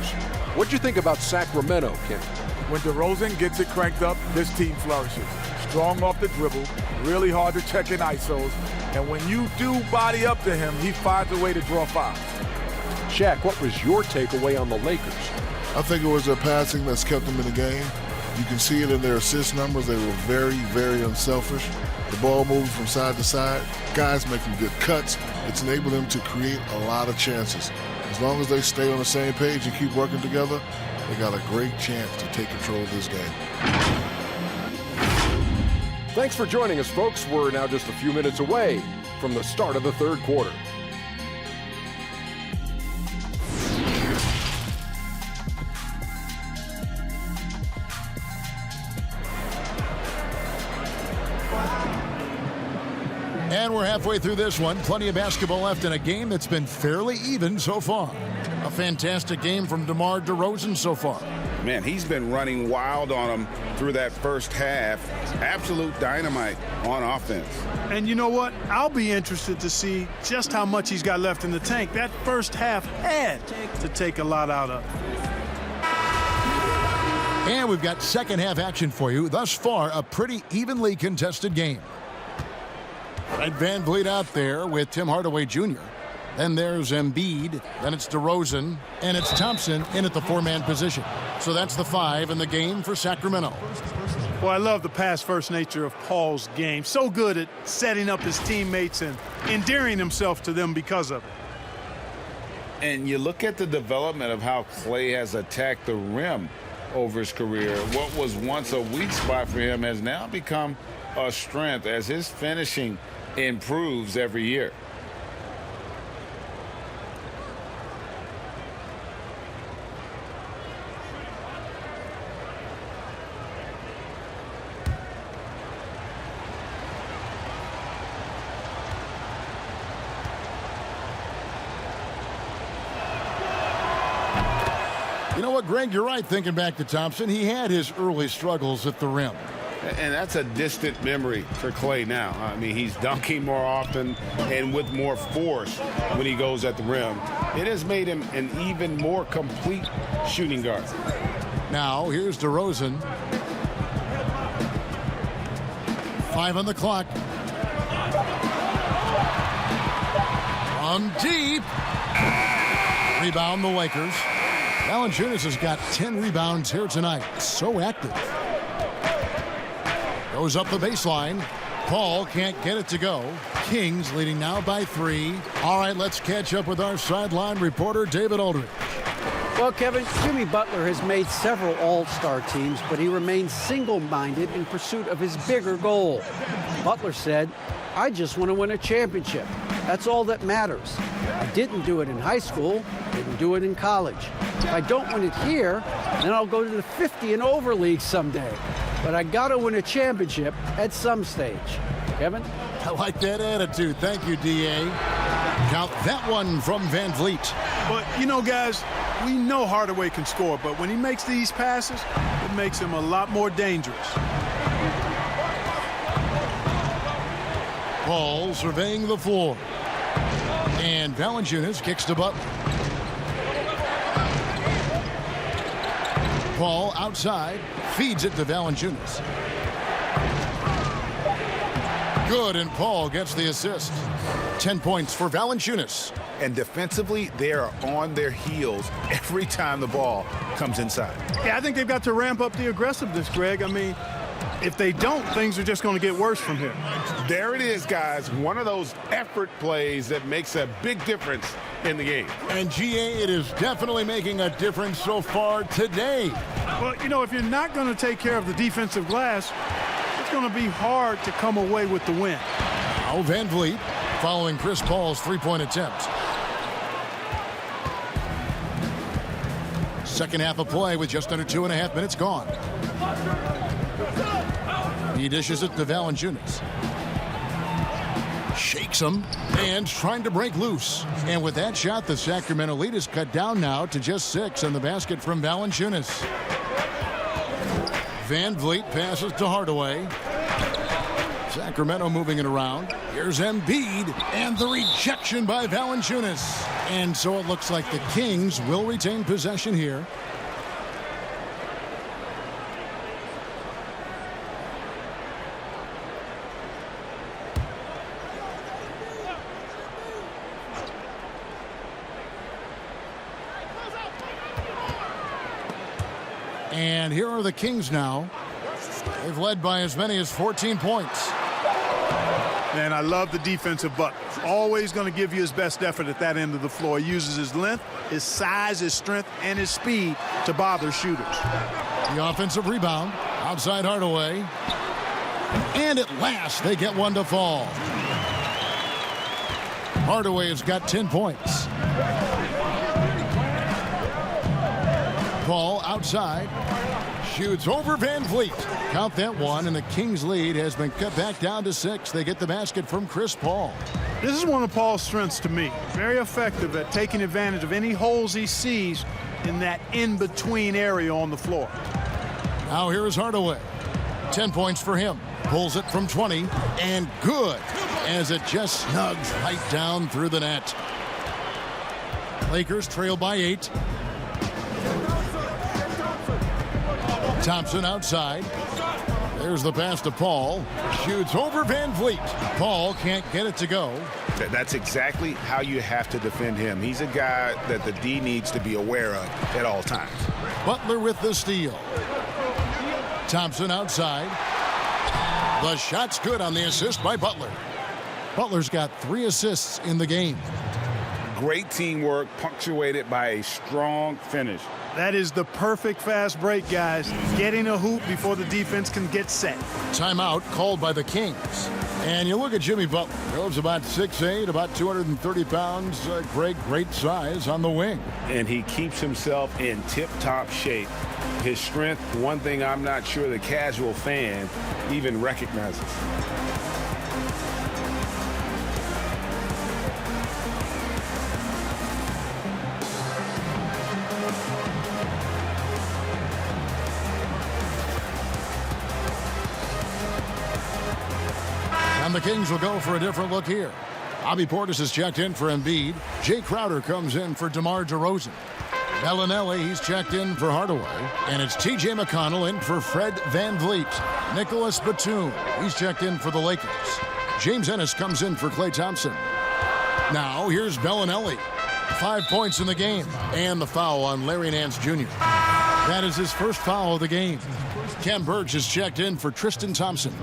What'd you think about Sacramento, Kenny?
When DeRozan gets it cranked up, this team flourishes. Strong off the dribble, really hard to check in ISOs, and when you do body up to him, he finds a way to draw fouls.
Shaq, what was your takeaway on the Lakers?
I think it was their passing that's kept them in the game. You can see it in their assist numbers. They were very, very unselfish. The ball moving from side to side. Guys making good cuts. It's enabled them to create a lot of chances. As long as they stay on the same page and keep working together, they got a great chance to take control of this game.
Thanks for joining us, folks. We're now just a few minutes away from the start of the third quarter.
And we're halfway through this one. Plenty of basketball left in a game that's been fairly even so far. A fantastic game from DeMar DeRozan so far.
Man, he's been running wild on them through that first half. Absolute dynamite on offense.
And you know what? I'll be interested to see just how much he's got left in the tank. That first half had to take a lot out of.
And we've got second half action for you. Thus far, a pretty evenly contested game. Fred Van Vliet out there with Tim Hardaway Jr. Then there's Embiid. Then it's DeRozan. And it's Thompson in at the 4-man position. So that's the 5 in the game for Sacramento.
Well, I love the pass-first nature of Paul's game. So good at setting up his teammates and endearing himself to them because of it.
And you look at the development of how Klay has attacked the rim over his career. What was once a weak spot for him has now become a strength as his finishing improves every year.
You know what, Greg, you're right thinking back to Thompson. He had his early struggles at the rim.
And that's a distant memory for Klay now. I mean, he's dunking more often and with more force when he goes at the rim. It has made him an even more complete shooting guard.
Now, here's DeRozan. 5 on the clock. From deep. Rebound the Lakers. Valanciunas has got 10 rebounds here tonight. So active. Goes up the baseline. Paul can't get it to go. Kings leading now by 3. All right, let's catch up with our sideline reporter, David Aldridge.
Well, Kevin, Jimmy Butler has made several all-star teams, but he remains single-minded in pursuit of his bigger goal. Butler said, "I just want to win a championship. That's all that matters. I didn't do it in high school, didn't do it in college. If I don't win it here, then I'll go to the 50 and over league someday. But I got to win a championship at some stage." Kevin?
I like that attitude. Thank you, D.A. Count that one from Van Vliet.
But, you know, guys, we know Hardaway can score, but when he makes these passes, it makes him a lot more dangerous.
Paul surveying the floor. And Valanciunas kicks to Butler. Paul outside, feeds it to Valanciunas. Good, and Paul gets the assist. 10 points for Valanciunas.
And defensively, they are on their heels every time the ball comes inside.
Yeah, I think they've got to ramp up the aggressiveness, Greg. I mean, if they don't, things are just going to get worse from here.
There it is, guys. One of those effort plays that makes a big difference in the game.
And, G.A., it is definitely making a difference so far today.
Well, you know, if you're not going to take care of the defensive glass, it's going to be hard to come away with the win.
Now Van Vliet following Chris Paul's three-point attempt. Second half of play with just under 2.5 minutes gone. He dishes it to Valanciunas. Shakes him and trying to break loose. And with that shot, the Sacramento lead is cut down now to just 6 on the basket from Valanciunas. Van Vliet passes to Hardaway. Sacramento moving it around. Here's Embiid and the rejection by Valanciunas. And so it looks like the Kings will retain possession here. And here are the Kings now. They've led by as many as 14 points.
Man, I love the defensive Butler. Always going to give you his best effort at that end of the floor. He uses his length, his size, his strength, and his speed to bother shooters.
The offensive rebound outside Hardaway. And at last, they get one to fall. Hardaway has got 10 points. Paul outside. Shoots over Van Vliet. Count that one, and the Kings' lead has been cut back down to 6. They get the basket from Chris Paul.
This is one of Paul's strengths to me. Very effective at taking advantage of any holes he sees in that in-between area on the floor.
Now here is Hardaway. 10 points for him. Pulls it from 20, and good, as it just snugs right down through the net. Lakers trail by 8. Thompson outside. There's the pass to Paul. Shoots over Van Vliet. Paul can't get it to go.
That's exactly how you have to defend him. He's a guy that the D needs to be aware of at all times.
Butler with the steal. Thompson outside. The shot's good on the assist by Butler. Butler's got 3 assists in the game.
Great teamwork punctuated by a strong finish.
That is the perfect fast break, guys. Getting a hoop before the defense can get set.
Timeout called by the Kings. And you look at Jimmy Butler. He's about 6'8", about 230 pounds. Great size on the wing.
And he keeps himself in tip-top shape. His strength, one thing I'm not sure the casual fan even recognizes.
And the Kings will go for a different look here. Bobby Portis is checked in for Embiid. Jay Crowder comes in for DeMar DeRozan. Bellinelli, he's checked in for Hardaway. And it's T.J. McConnell in for Fred VanVleet. Nicholas Batum, he's checked in for the Lakers. James Ennis comes in for Klay Thompson. Now, here's Bellinelli. 5 points in the game. And the foul on Larry Nance Jr. That is his first foul of the game. Ken Burge is checked in for Tristan Thompson.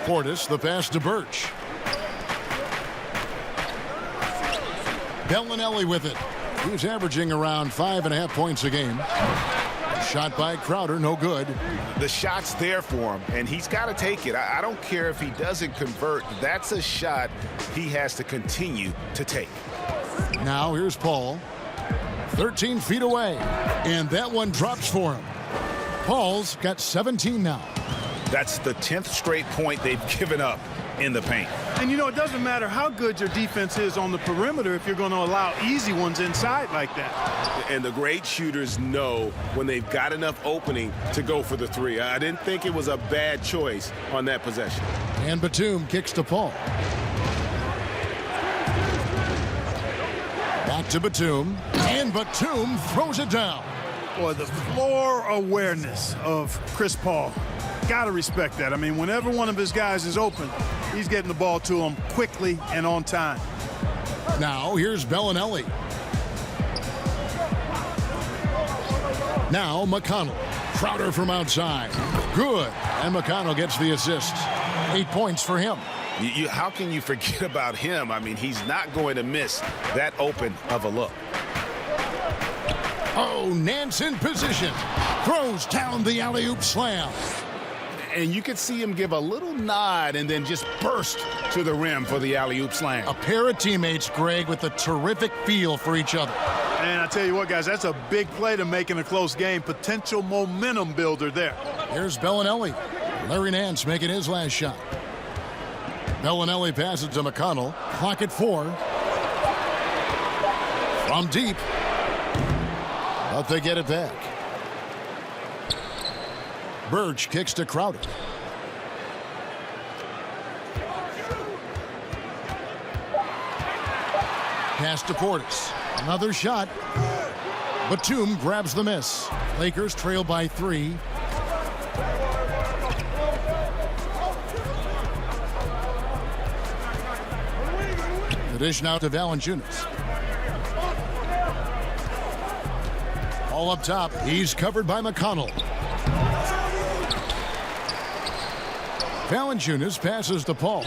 Portis, the pass to Birch. Bellinelli with it. He's averaging around 5.5 points a game. Shot by Crowder, no good.
The shot's there for him, and he's got to take it. I don't care if he doesn't convert. That's a shot he has to continue to take.
Now here's Paul. 13 feet away, and that one drops for him. Paul's got 17 now.
That's the 10th straight point they've given up in the paint.
And, it doesn't matter how good your defense is on the perimeter if you're going to allow easy ones inside like that.
And the great shooters know when they've got enough opening to go for the three. I didn't think it was a bad choice on that possession.
And Batum kicks to Paul. Back to Batum. And Batum throws it down.
Boy, the floor awareness of Chris Paul. Got to respect that. I mean, whenever one of his guys is open, he's getting the ball to him quickly and on time.
Now, here's Bellinelli. Now, McConnell. Crowder from outside. Good. And McConnell gets the assist. 8 points for him.
How can you forget about him? I mean, he's not going to miss that open of a look.
Oh, Nance in position. Throws down the alley-oop slam.
And you could see him give a little nod and then just burst to the rim for the alley-oop slam.
A pair of teammates, Greg, with a terrific feel for each other.
And I tell you what, guys, that's a big play to make in a close game. Potential momentum builder there.
Here's Bellinelli. Larry Nance making his last shot. Bellinelli passes to McConnell. Clock at 4. From deep. But they get it back. Birch kicks to Crowder. Pass to Portis. Another shot. Batum grabs the miss. Lakers trail by 3. The dish now to Valanciunas. All up top. He's covered by McConnell. Valanciunas passes to Paul.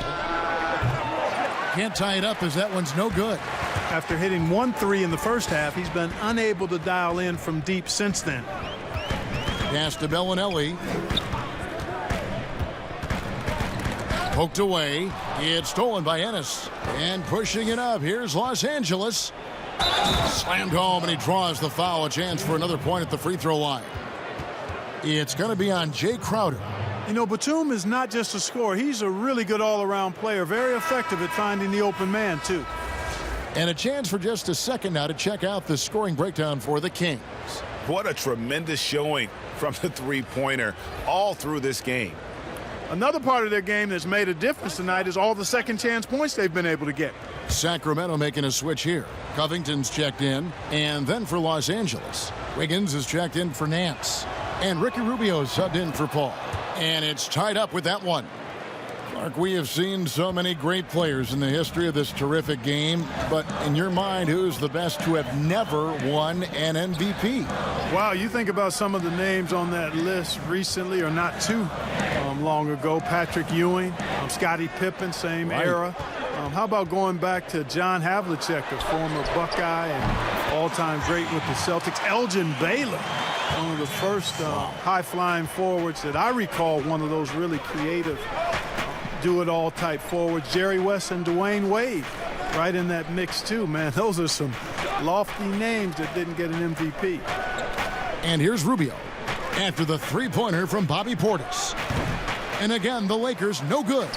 Can't tie it up as that one's no good.
After hitting 1-3 in the first half, he's been unable to dial in from deep since then.
Pass to Bellinelli. Poked away. It's stolen by Ennis. And pushing it up. Here's Los Angeles. Slammed home, and he draws the foul. A chance for another point at the free throw line. It's going to be on Jay Crowder.
Batum is not just a scorer. He's a really good all-around player. Very effective at finding the open man, too.
And a chance for just a second now to check out the scoring breakdown for the Kings.
What a tremendous showing from the three-pointer all through this game.
Another part of their game that's made a difference tonight is all the second-chance points they've been able to get.
Sacramento making a switch here. Covington's checked in, and then for Los Angeles. Wiggins is checked in for Nance. And Ricky Rubio subbed in for Paul. And it's tied up with that one. Mark, we have seen so many great players in the history of this terrific game, but in your mind, who's the best to have never won an MVP?
Wow, you think about some of the names on that list recently, or not too long ago. Patrick Ewing, Scottie Pippen, same era. How about going back to John Havlicek, a former Buckeye and all-time great with the Celtics. Elgin Baylor, one of the first high-flying forwards that I recall, one of those really creative do-it-all type forwards. Jerry West and Dwayne Wade right in that mix too, man. Those are some lofty names that didn't get an MVP.
And here's Rubio after the three-pointer from Bobby Portis. And again, the Lakers no good.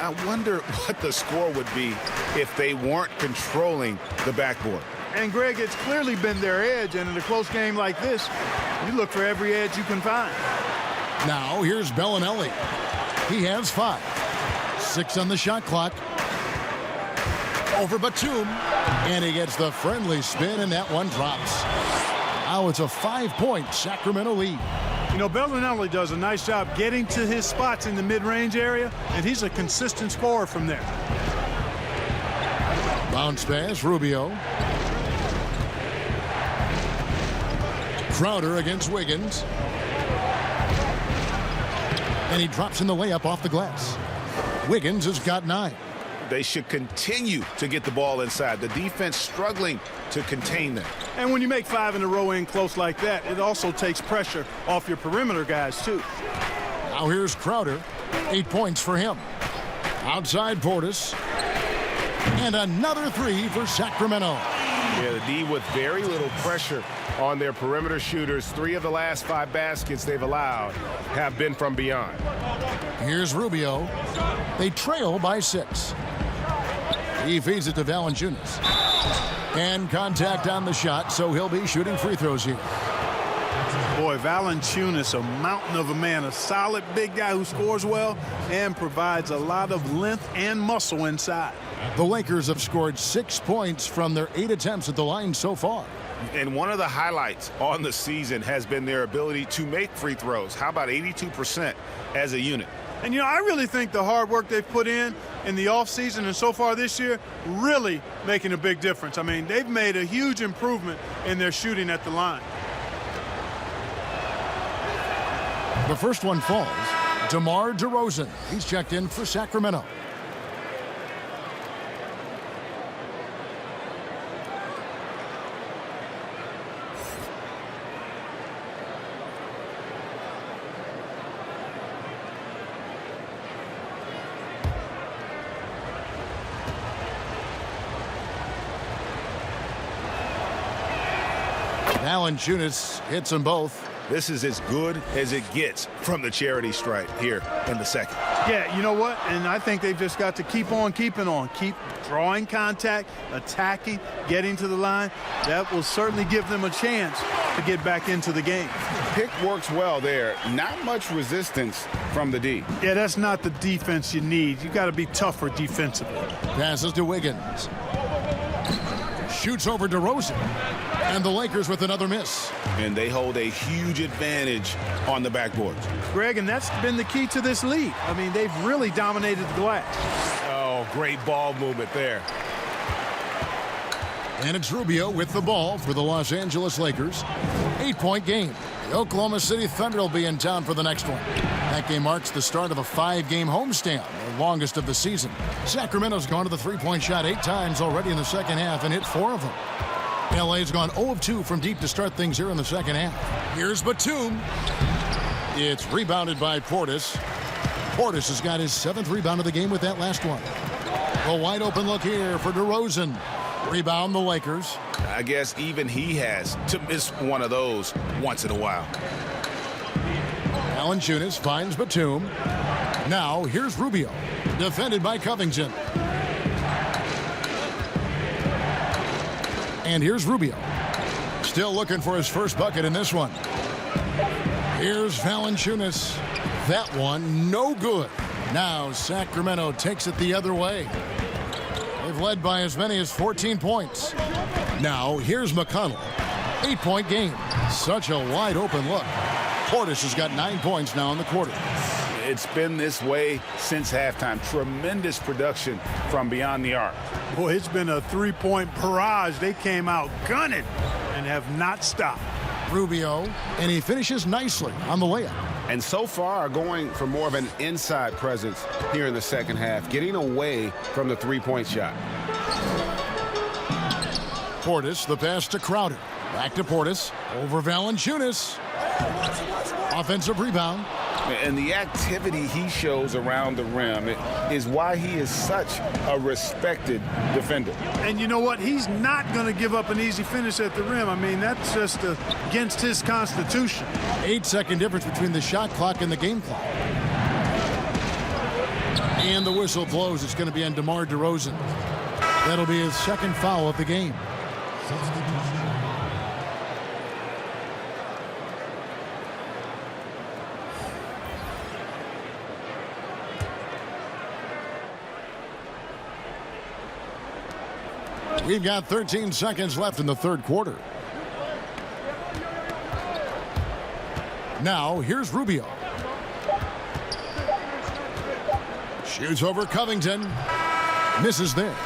I wonder what the score would be if they weren't controlling the backboard.
And Greg, it's clearly been their edge, and in a close game like this, you look for every edge you can find.
Now here's Bellinelli. He has 5. 6 on the shot clock. Over Batum, and he gets the friendly spin, and that one drops. Now it's a 5-point Sacramento lead.
You know, Bellinelli does a nice job getting to his spots in the mid-range area, and he's a consistent scorer from there.
Bounce pass, Rubio. Crowder against Wiggins. And he drops in the layup off the glass. Wiggins has got 9.
They should continue to get the ball inside. The defense struggling to contain them.
And when you make 5 in a row in close like that, it also takes pressure off your perimeter guys, too.
Now here's Crowder. 8 points for him. Outside Portis. And another 3 for Sacramento.
Yeah, the D with very little pressure on their perimeter shooters. 3 of the last 5 baskets they've allowed have been from beyond.
Here's Rubio. They trail by 6. He feeds it to Valanciunas. And contact on the shot, so he'll be shooting free throws here.
Boy, Valanciunas, a mountain of a man, a solid big guy who scores well and provides a lot of length and muscle inside.
The Lakers have scored 6 points from their 8 attempts at the line so far.
And one of the highlights on the season has been their ability to make free throws. How about 82% as a unit?
And, you know, I really think the hard work they've put in the offseason and so far this year really making a big difference. I mean, they've made a huge improvement in their shooting at the line.
The first one falls. DeMar DeRozan. He's checked in for Sacramento. Valanciunas hits them both.
This is as good as it gets from the charity stripe here in the second.
Yeah, you know what? And I think they've just got to keep on keeping on. Keep drawing contact, attacking, getting to the line. That will certainly give them a chance to get back into the game.
Pick works well there. Not much resistance from the D.
Yeah, that's not the defense you need. You got to be tougher defensively.
Passes to Wiggins. Shoots over DeRozan. And the Lakers with another miss.
And they hold a huge advantage on the backboard.
Greg, and that's been the key to this league. I mean, they've really dominated the glass.
Oh, great ball movement there.
And it's Rubio with the ball for the Los Angeles Lakers. 8-point game. The Oklahoma City Thunder will be in town for the next one. That game marks the start of a 5-game homestand, the longest of the season. Sacramento's gone to the three-point shot 8 times already in the second half and hit 4 of them. LA's gone 0 of 2 from deep to start things here in the second half. Here's Batum. It's rebounded by Portis. Portis has got his 7th rebound of the game with that last one. A wide open look here for DeRozan. Rebound the Lakers.
I guess even he has to miss one of those once in a while.
Valanciunas finds Batum. Now here's Rubio. Defended by Covington. And here's Rubio. Still looking for his first bucket in this one. Here's Valanciunas. That one no good. Now Sacramento takes it the other way. They've led by as many as 14 points. Now here's McConnell. 8-point game. Such a wide open look. Portis has got 9 points now in the quarter.
It's been this way since halftime. Tremendous production from beyond the arc.
Boy, it's been a three-point barrage. They came out gunning and have not stopped.
Rubio, and he finishes nicely on the layup.
And so far going for more of an inside presence here in the second half, getting away from the three-point shot.
Portis, the pass to Crowder. Back to Portis, over Valanciunas. Offensive rebound.
And the activity he shows around the rim is why he is such a respected defender.
And you know what? He's not going to give up an easy finish at the rim. I mean, that's just against his constitution.
8-second difference between the shot clock and the game clock. And the whistle blows. It's going to be on DeMar DeRozan. That'll be his second foul of the game. We've got 13 seconds left in the third quarter. Now, here's Rubio. Shoots over Covington. Misses there.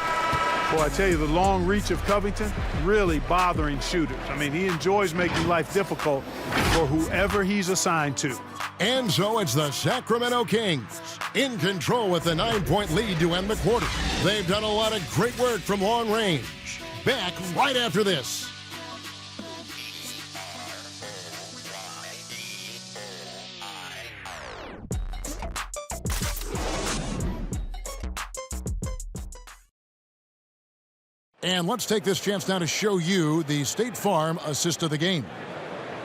Boy, I tell you, the long reach of Covington really bothering shooters. I mean, he enjoys making life difficult for whoever he's assigned to.
And so it's the Sacramento Kings in control with a 9-point lead to end the quarter. They've done a lot of great work from long range. Back right after this. And let's take this chance now to show you the State Farm assist of the game.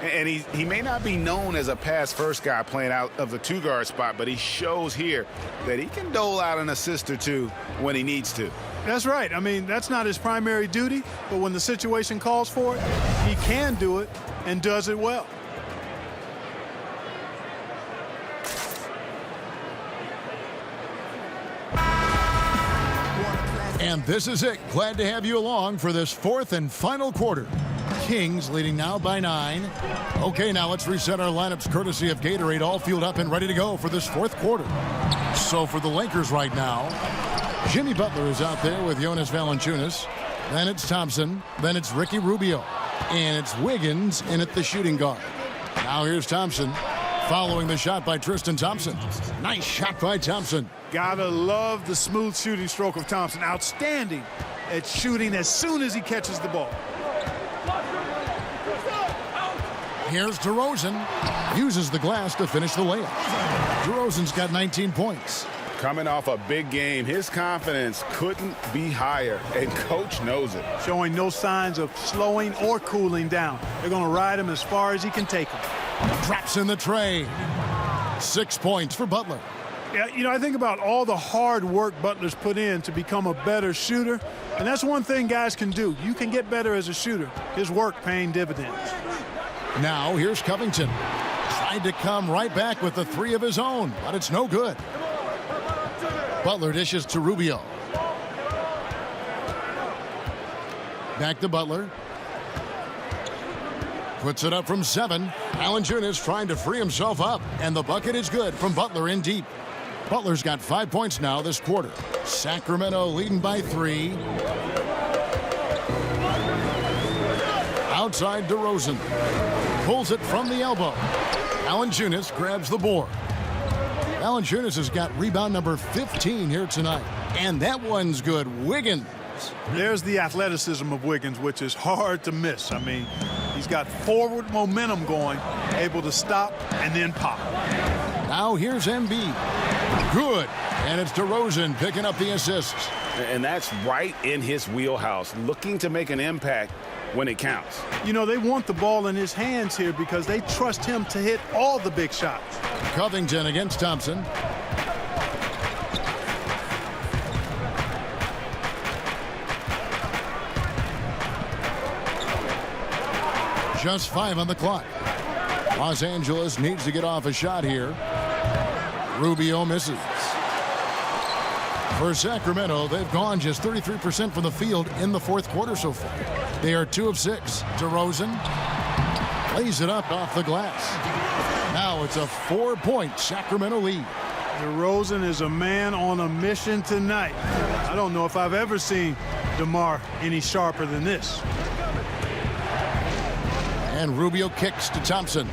And he may not be known as a pass-first guy playing out of the two-guard spot, but he shows here that he can dole out an assist or two when he needs to.
That's right. I mean, that's not his primary duty, but when the situation calls for it, he can do it and does it well.
And this is it. Glad to have you along for this fourth and final quarter. Kings leading now by 9. Okay, now let's reset our lineups courtesy of Gatorade, all fueled up and ready to go for this fourth quarter. So for the Lakers right now, Jimmy Butler is out there with Jonas Valanciunas. Then it's Thompson. Then it's Ricky Rubio. And it's Wiggins in at the shooting guard. Now here's Thompson following the shot by Tristan Thompson. Nice shot by Thompson.
Gotta love the smooth shooting stroke of Thompson. Outstanding at shooting as soon as he catches the ball.
Here's DeRozan. Uses the glass to finish the layup. DeRozan's got 19 points.
Coming off a big game, his confidence couldn't be higher, and coach knows it.
Showing no signs of slowing or cooling down. They're going to ride him as far as he can take him.
Drops in the tray. 6 points for Butler.
Yeah, you know, I think about all the hard work Butler's put in to become a better shooter, and that's one thing guys can do. You can get better as a shooter. His work paying dividends.
Now here's Covington. Tried to come right back with the three of his own, but it's no good. Butler dishes to Rubio. Back to Butler. Puts it up from 7. Valanciunas trying to free himself up, and the bucket is good from Butler in deep. Butler's got 5 points now this quarter. Sacramento leading by 3. Outside DeRozan. Pulls it from the elbow. Valanciunas grabs the board. Valanciunas has got rebound number 15 here tonight. And that one's good. Wiggins.
There's the athleticism of Wiggins, which is hard to miss. I mean, he's got forward momentum going, able to stop and then pop.
Now here's Embiid. Good. And it's DeRozan picking up the assists.
And that's right in his wheelhouse, looking to make an impact when it counts.
You know, they want the ball in his hands here because they trust him to hit all the big shots.
Covington against Thompson. Just 5 on the clock. Los Angeles needs to get off a shot here. Rubio misses. For Sacramento, they've gone just 33% from the field in the fourth quarter so far. They are 2 of 6. DeRozan lays it up off the glass. Now it's a 4-point Sacramento lead.
DeRozan is a man on a mission tonight. I don't know if I've ever seen DeMar any sharper than this.
And Rubio kicks to Thompson.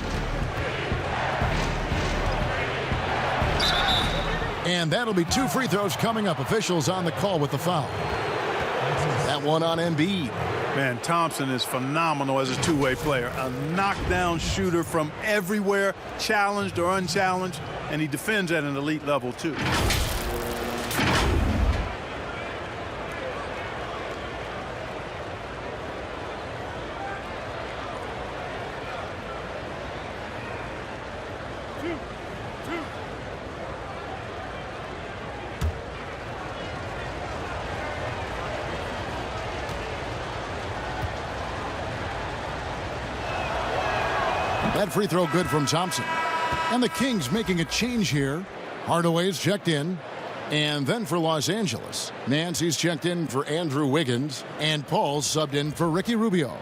And that'll be 2 free throws coming up. Officials on the call with the foul. That one on Embiid.
Man, Thompson is phenomenal as a two-way player. A knockdown shooter from everywhere, challenged or unchallenged, and he defends at an elite level, too.
That free throw good from Thompson. And the Kings making a change here. Hardaway's checked in. And then for Los Angeles, Nancy's checked in for Andrew Wiggins. And Paul's subbed in for Ricky Rubio.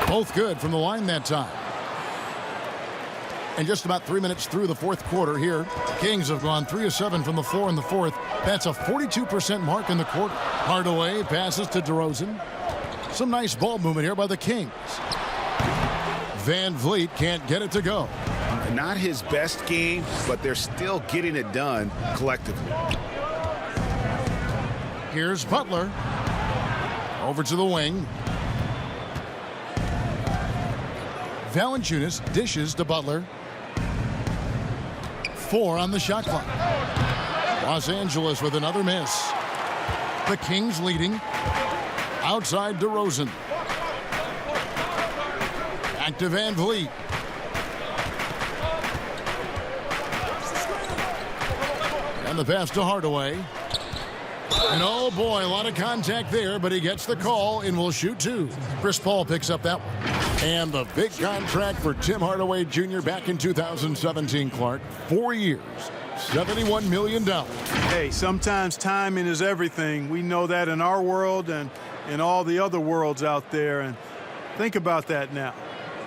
Both good from the line that time. And just about 3 minutes through the fourth quarter here, the Kings have gone 3 of 7 from the floor in the fourth. That's a 42% mark in the quarter. Hardaway passes to DeRozan. Some nice ball movement here by the Kings. Van Vliet can't get it to go.
Not his best game, but they're still getting it done collectively.
Here's Butler. Over to the wing. Valanciunas dishes to Butler. 4 on the shot clock. Los Angeles with another miss. The Kings leading. Outside DeRozan. Back to Van Vliet. And the pass to Hardaway. And oh boy, a lot of contact there, but he gets the call and will shoot 2. Chris Paul picks up that one. And the big contract for Tim Hardaway Jr. back in 2017, Clark. 4 years, $71 million.
Hey, sometimes timing is everything. We know that in our world and in all the other worlds out there. And think about that now.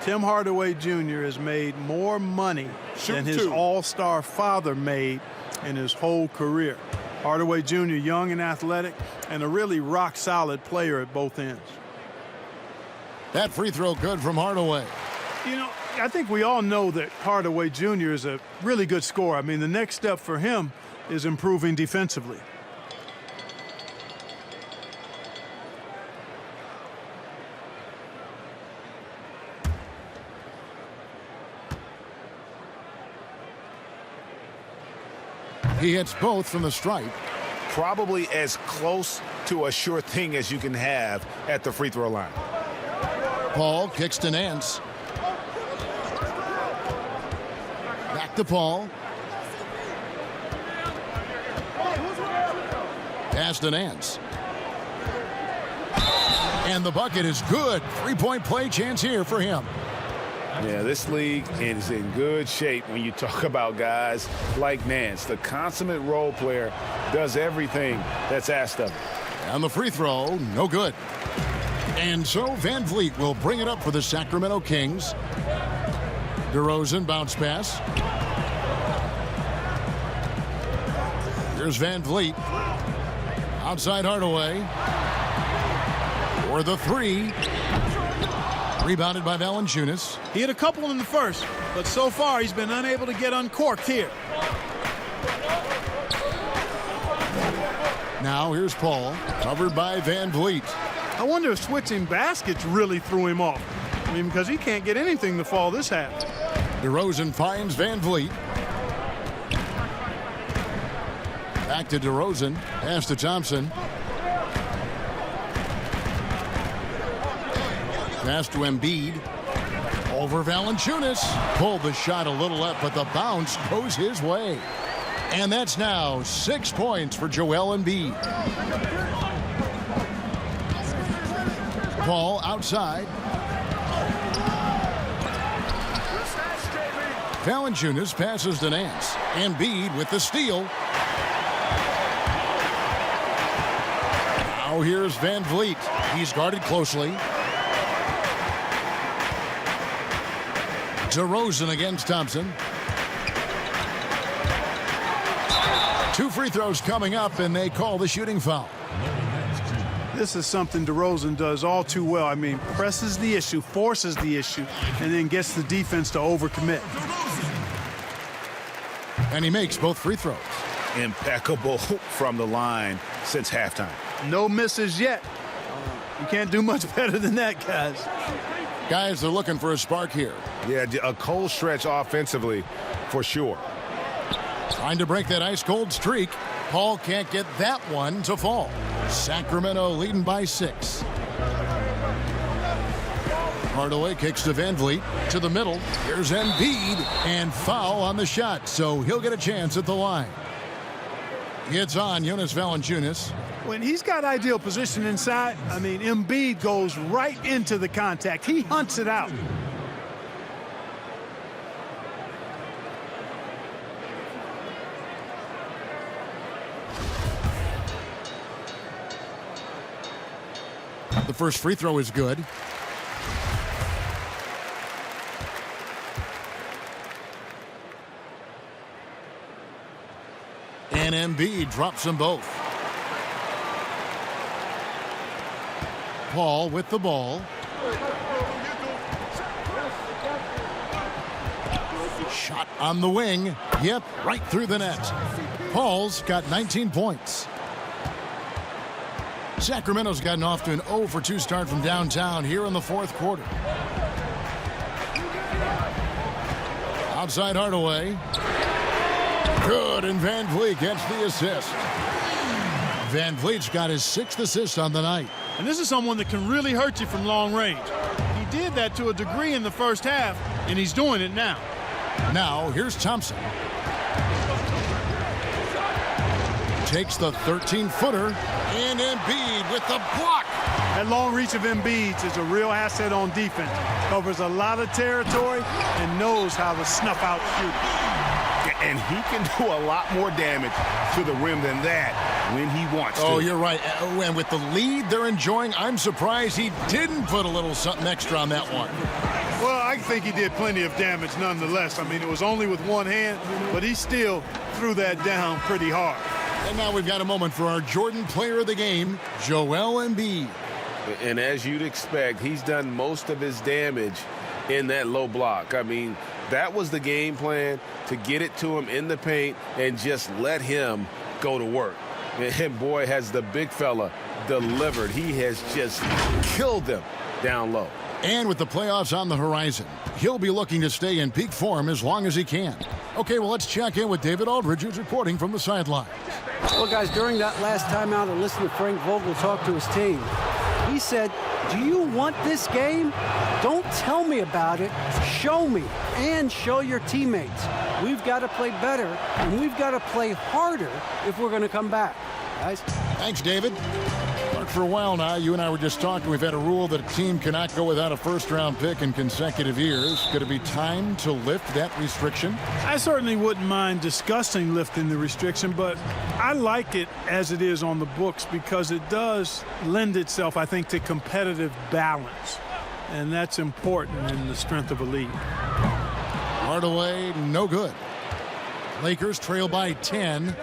Tim Hardaway Jr. has made more money than his all-star father made in his whole career. Hardaway Jr., young and athletic, and a really rock-solid player at both ends.
That free throw good from Hardaway.
You know, I think we all know that Hardaway Jr. is a really good scorer. I mean, the next step for him is improving defensively.
He hits both from the stripe.
Probably as close to a sure thing as you can have at the free throw line.
Paul kicks to Nance. Back to Paul. Pass to Nance. And the bucket is good. 3-point play chance here for him.
Yeah, this league is in good shape when you talk about guys like Nance. The consummate role player does everything that's asked of him.
And the free throw, no good. And so Van Vliet will bring it up for the Sacramento Kings. DeRozan bounce pass. Here's Van Vliet. Outside Hardaway. For the 3. Rebounded by Valanciunas.
He had a couple in the first, but so far he's been unable to get uncorked here.
Now here's Paul, covered by Van Vliet.
I wonder if switching baskets really threw him off. I mean, because he can't get anything to fall this half.
DeRozan finds Van Vliet. Back to DeRozan. Pass to Thompson. Pass to Embiid. Over Valanciunas. Pulled the shot a little up, but the bounce goes his way. And that's now 6 points for Joel Embiid. Paul outside. Valanciunas passes to Nance. Embiid with the steal. Now here's Van Vliet. He's guarded closely. DeRozan against Thompson. 2 free throws coming up, and they call the shooting foul.
This is something DeRozan does all too well. I mean, presses the issue, forces the issue, and then gets the defense to overcommit.
And he makes both free throws.
Impeccable from the line since halftime.
No misses yet. You can't do much better than that, guys.
Guys, they're looking for a spark here.
Yeah, a cold stretch offensively for sure.
Trying to break that ice-cold streak. Paul can't get that one to fall. Sacramento leading by 6. Hardaway kicks to Van Vliet to the middle. Here's Embiid, and foul on the shot, so he'll get a chance at the line. It's on Jonas Valanciunas.
When he's got ideal position inside, I mean, Embiid goes right into the contact. He hunts it out.
The first free throw is good. And Embiid drops them both. Paul with the ball. Shot on the wing. Yep, right through the net. Paul's got 19 points. Sacramento's gotten off to an 0 for 2 start from downtown here in the 4th quarter. Outside Hardaway. Good, and Van Vliet gets the assist. Van Vliet's got his 6th assist on the night.
And this is someone that can really hurt you from long range. He did that to a degree in the first half, and he's doing it now.
Now, here's Thompson. Takes the 13-footer, and Embiid with the block.
That long reach of Embiid is a real asset on defense. Covers a lot of territory and knows how to snuff out shooters.
And he can do a lot more damage to the rim than that when he wants to.
Oh, you're right. And with the lead they're enjoying, I'm surprised he didn't put a little something extra on that one.
Well, I think he did plenty of damage nonetheless. I mean, it was only with one hand, but he still threw that down pretty hard.
And now we've got a moment for our Jordan player of the game, Joel Embiid.
And as you'd expect, he's done most of his damage in that low block. I mean, that was the game plan, to get it to him in the paint and just let him go to work. And boy, has the big fella delivered. He has just killed them down low.
And with the playoffs on the horizon, he'll be looking to stay in peak form as long as he can. Okay, well, let's check in with David Aldridge, who's reporting from the sidelines.
Well, guys, during that last timeout, I listened to Frank Vogel talk to his team. He said, do you want this game? Don't tell me about it. Show me and show your teammates. We've got to play better, and we've got to play harder if we're going to come back, guys.
Thanks, David. For a while now, you and I were just talking, we've had a rule that a team cannot go without a first-round pick in consecutive years. Could it be time to lift that restriction?
I certainly wouldn't mind discussing lifting the restriction, but I like it as it is on the books because it does lend itself, I think, to competitive balance. And that's important in the strength of a league.
Hardaway, no good. Lakers trail by 10.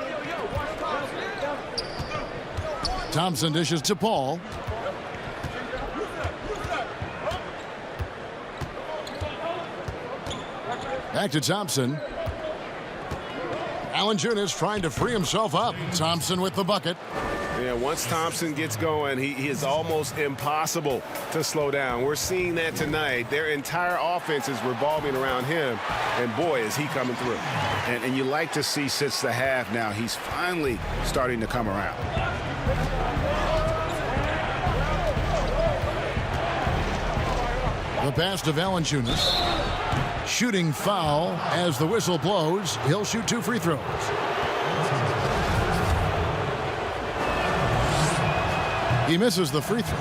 Thompson dishes to Paul. Back to Thompson. Valanciunas trying to free himself up. Thompson with the bucket.
Yeah, once Thompson gets going, he is almost impossible to slow down. We're seeing that tonight. Their entire offense is revolving around him, and boy, is he coming through.
And you like to see since the half now, he's finally starting to come around.
The pass to Valanciunas. Shooting foul as the whistle blows. He'll shoot 2 free throws. He misses the free throw.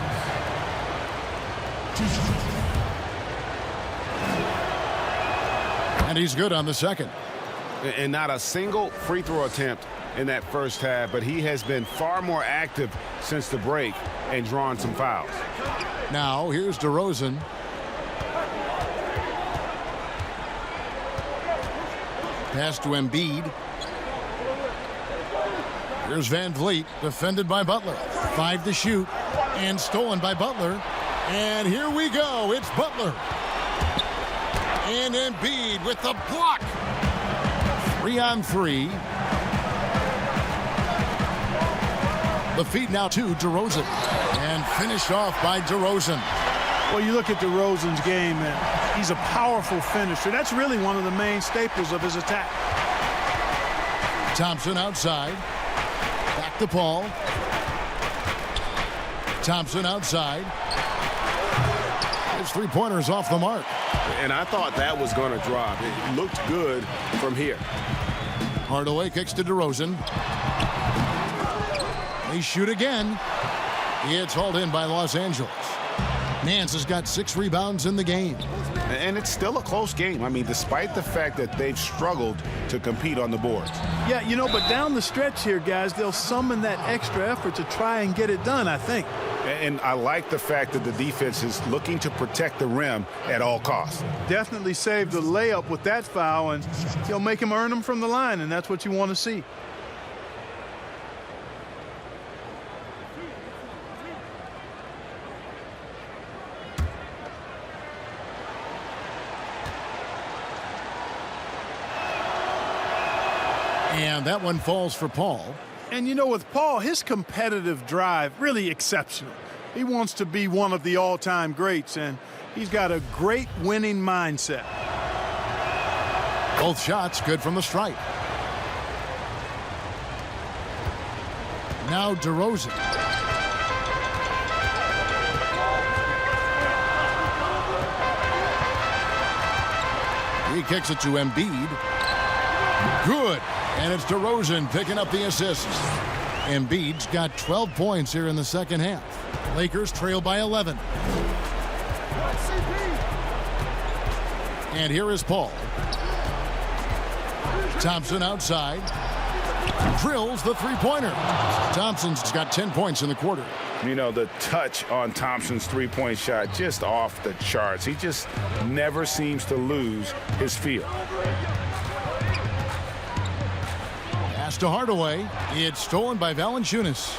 And he's good on the second.
And not a single free throw attempt
in that first half, but he has been far more active since the break and drawn some fouls.
Now, here's DeRozan. Pass to Embiid. Here's Van Vliet, defended by Butler. 5 to shoot, and stolen by Butler. And here we go, it's Butler. And Embiid with the block. 3-on-3. The feed now to DeRozan. And finished off by DeRozan.
Well, you look at DeRozan's game, and he's a powerful finisher. That's really one of the main staples of his attack.
Thompson outside. Back to Paul. Thompson outside. His three-pointer's off the mark.
And I thought that was going to drop. It looked good from here.
Hardaway kicks to DeRozan. They shoot again. It's hauled in by Los Angeles. Nance has got 6 rebounds in the game.
And it's still a close game. I mean, despite the fact that they've struggled to compete on the boards.
Yeah, you know, but down the stretch here, guys, they'll summon that extra effort to try and get it done, I think.
And I like the fact that the defense is looking to protect the rim at all costs.
Definitely saved the layup with that foul, and he'll make him earn them from the line, and that's what you want to see.
And that one falls for Paul.
And you know, with Paul, his competitive drive, really exceptional. He wants to be one of the all-time greats, and he's got a great winning mindset.
Both shots good from the stripe. Now DeRozan. He kicks it to Embiid. Good. And it's DeRozan picking up the assist. Embiid's got 12 points here in the second half. Lakers trail by 11. And here is Paul. Thompson outside. Drills the three-pointer. Thompson's got 10 points in the quarter.
You know, the touch on Thompson's three-point shot just off the charts. He just never seems to lose his feel.
Pass to Hardaway. It's stolen by Valanciunas.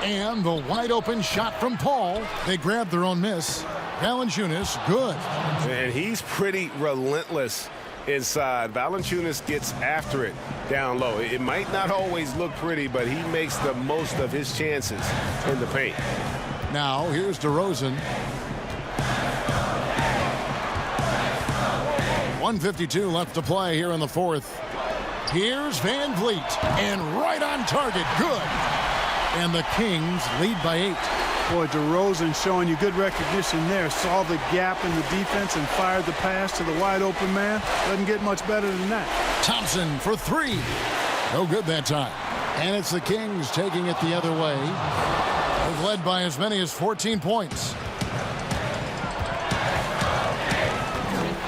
And the wide-open shot from Paul. They grab their own miss. Valanciunas, good.
And he's pretty relentless inside. Valanciunas gets after it down low. It might not always look pretty, but he makes the most of his chances in the paint.
Now, here's DeRozan. 1:52 left to play here in the fourth. Here's Van Vliet, and right on target, good. And the Kings lead by 8.
Boy, DeRozan showing you good recognition there. Saw the gap in the defense and fired the pass to the wide open man. Doesn't get much better than that.
Thompson for 3. No good that time. And it's the Kings taking it the other way. They've led by as many as 14 points.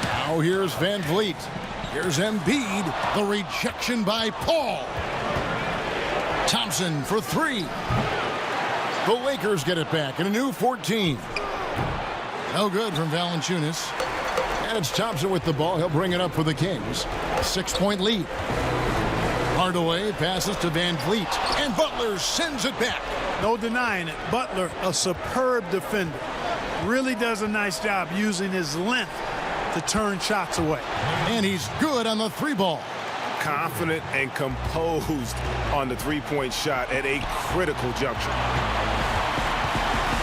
Now here's Van Vliet. Here's Embiid. The rejection by Paul. Thompson for 3. The Lakers get it back in a new 14. No good from Valanciunas. And it's Thompson with the ball. He'll bring it up for the Kings. 6-point lead. Hardaway passes to Van Vliet. And Butler sends it back.
No denying it. Butler, a superb defender. Really does a nice job using his length to turn shots away.
And he's good on the 3-ball.
Confident and composed on the three-point shot at a critical juncture.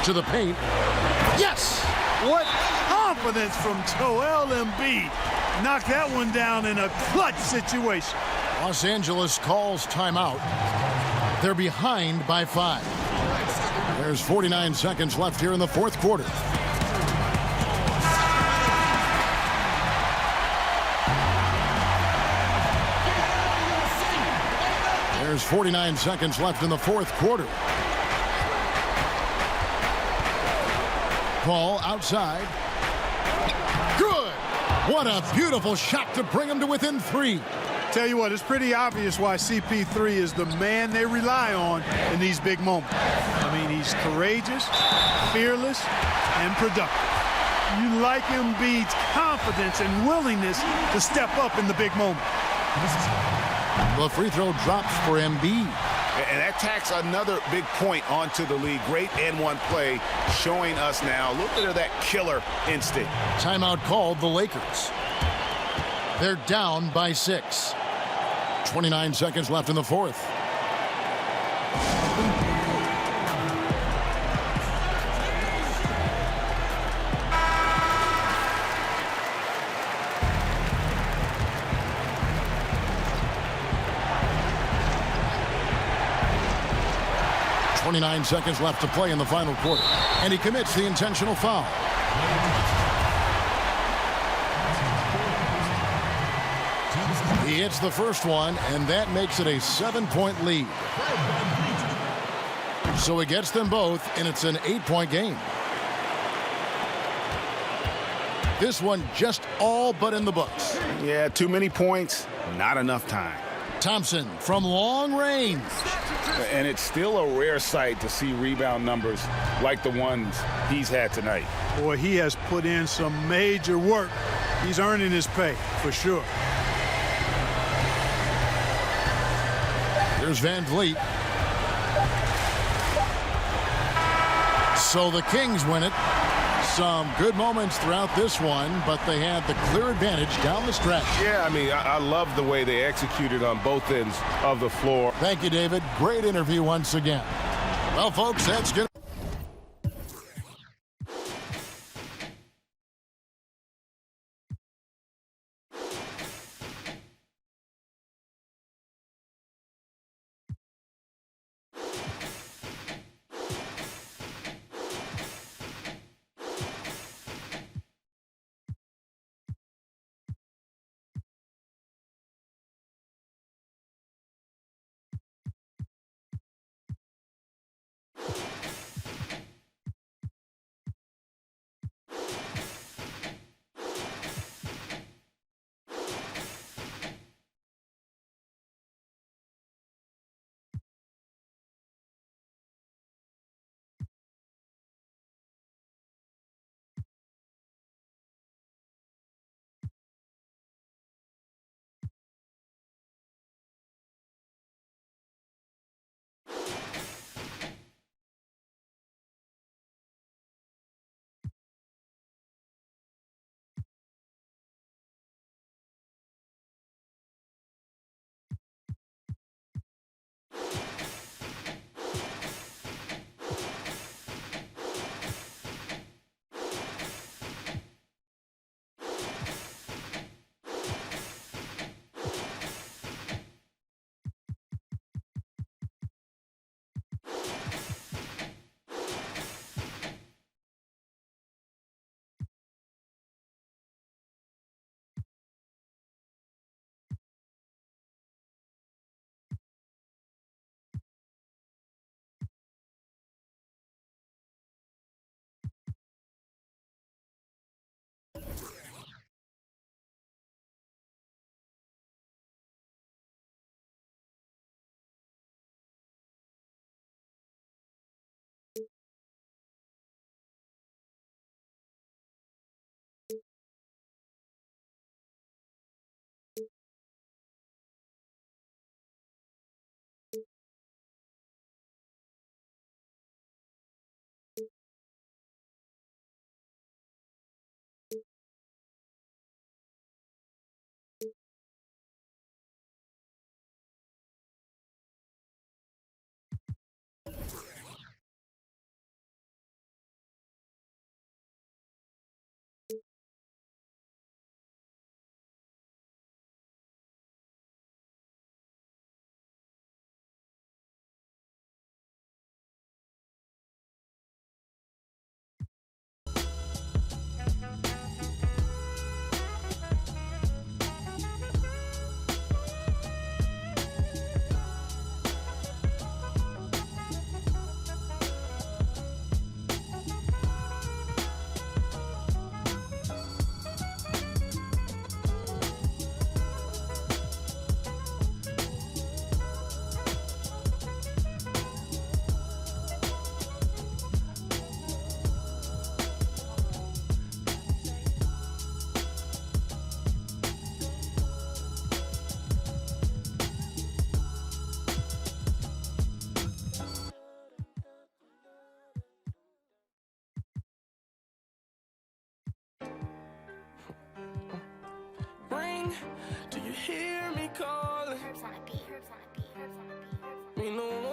To the paint. Yes!
What confidence from Joel Embiid. Knocked that one down in a clutch situation.
Los Angeles calls timeout. They're behind by 5. There's 49 seconds left here in the fourth quarter. There's 49 seconds left in the fourth quarter. Paul outside. Good! What a beautiful shot to bring him to within 3.
Tell you what, it's pretty obvious why CP3 is the man they rely on in these big moments. I mean, he's courageous, fearless, and productive. You like Embiid's confidence and willingness to step up in the big moment.
The free throw drops for Embiid.
And that tacks another big point onto the league. Great N1 play showing us now a little bit of that killer instinct.
Timeout called the Lakers. They're down by 6. 29 seconds left in the fourth. .29 seconds left to play in the final quarter. And he commits the intentional foul. He hits the first one, and that makes it a 7-point lead. So he gets them both, and it's an 8-point game. This one just all but in the books.
Yeah, too many points, not enough time.
Thompson from long range.
And it's still a rare sight to see rebound numbers like the ones he's had tonight.
Boy, he has put in some major work. He's earning his pay, for sure.
Here's Van Vliet. So the Kings win it. Some good moments throughout this one, but they had the clear advantage down the stretch.
Yeah, I mean, I love the way they executed on both ends of the floor.
Thank you, David. Great interview once again. Well, folks, that's good.
hear me calling. Me no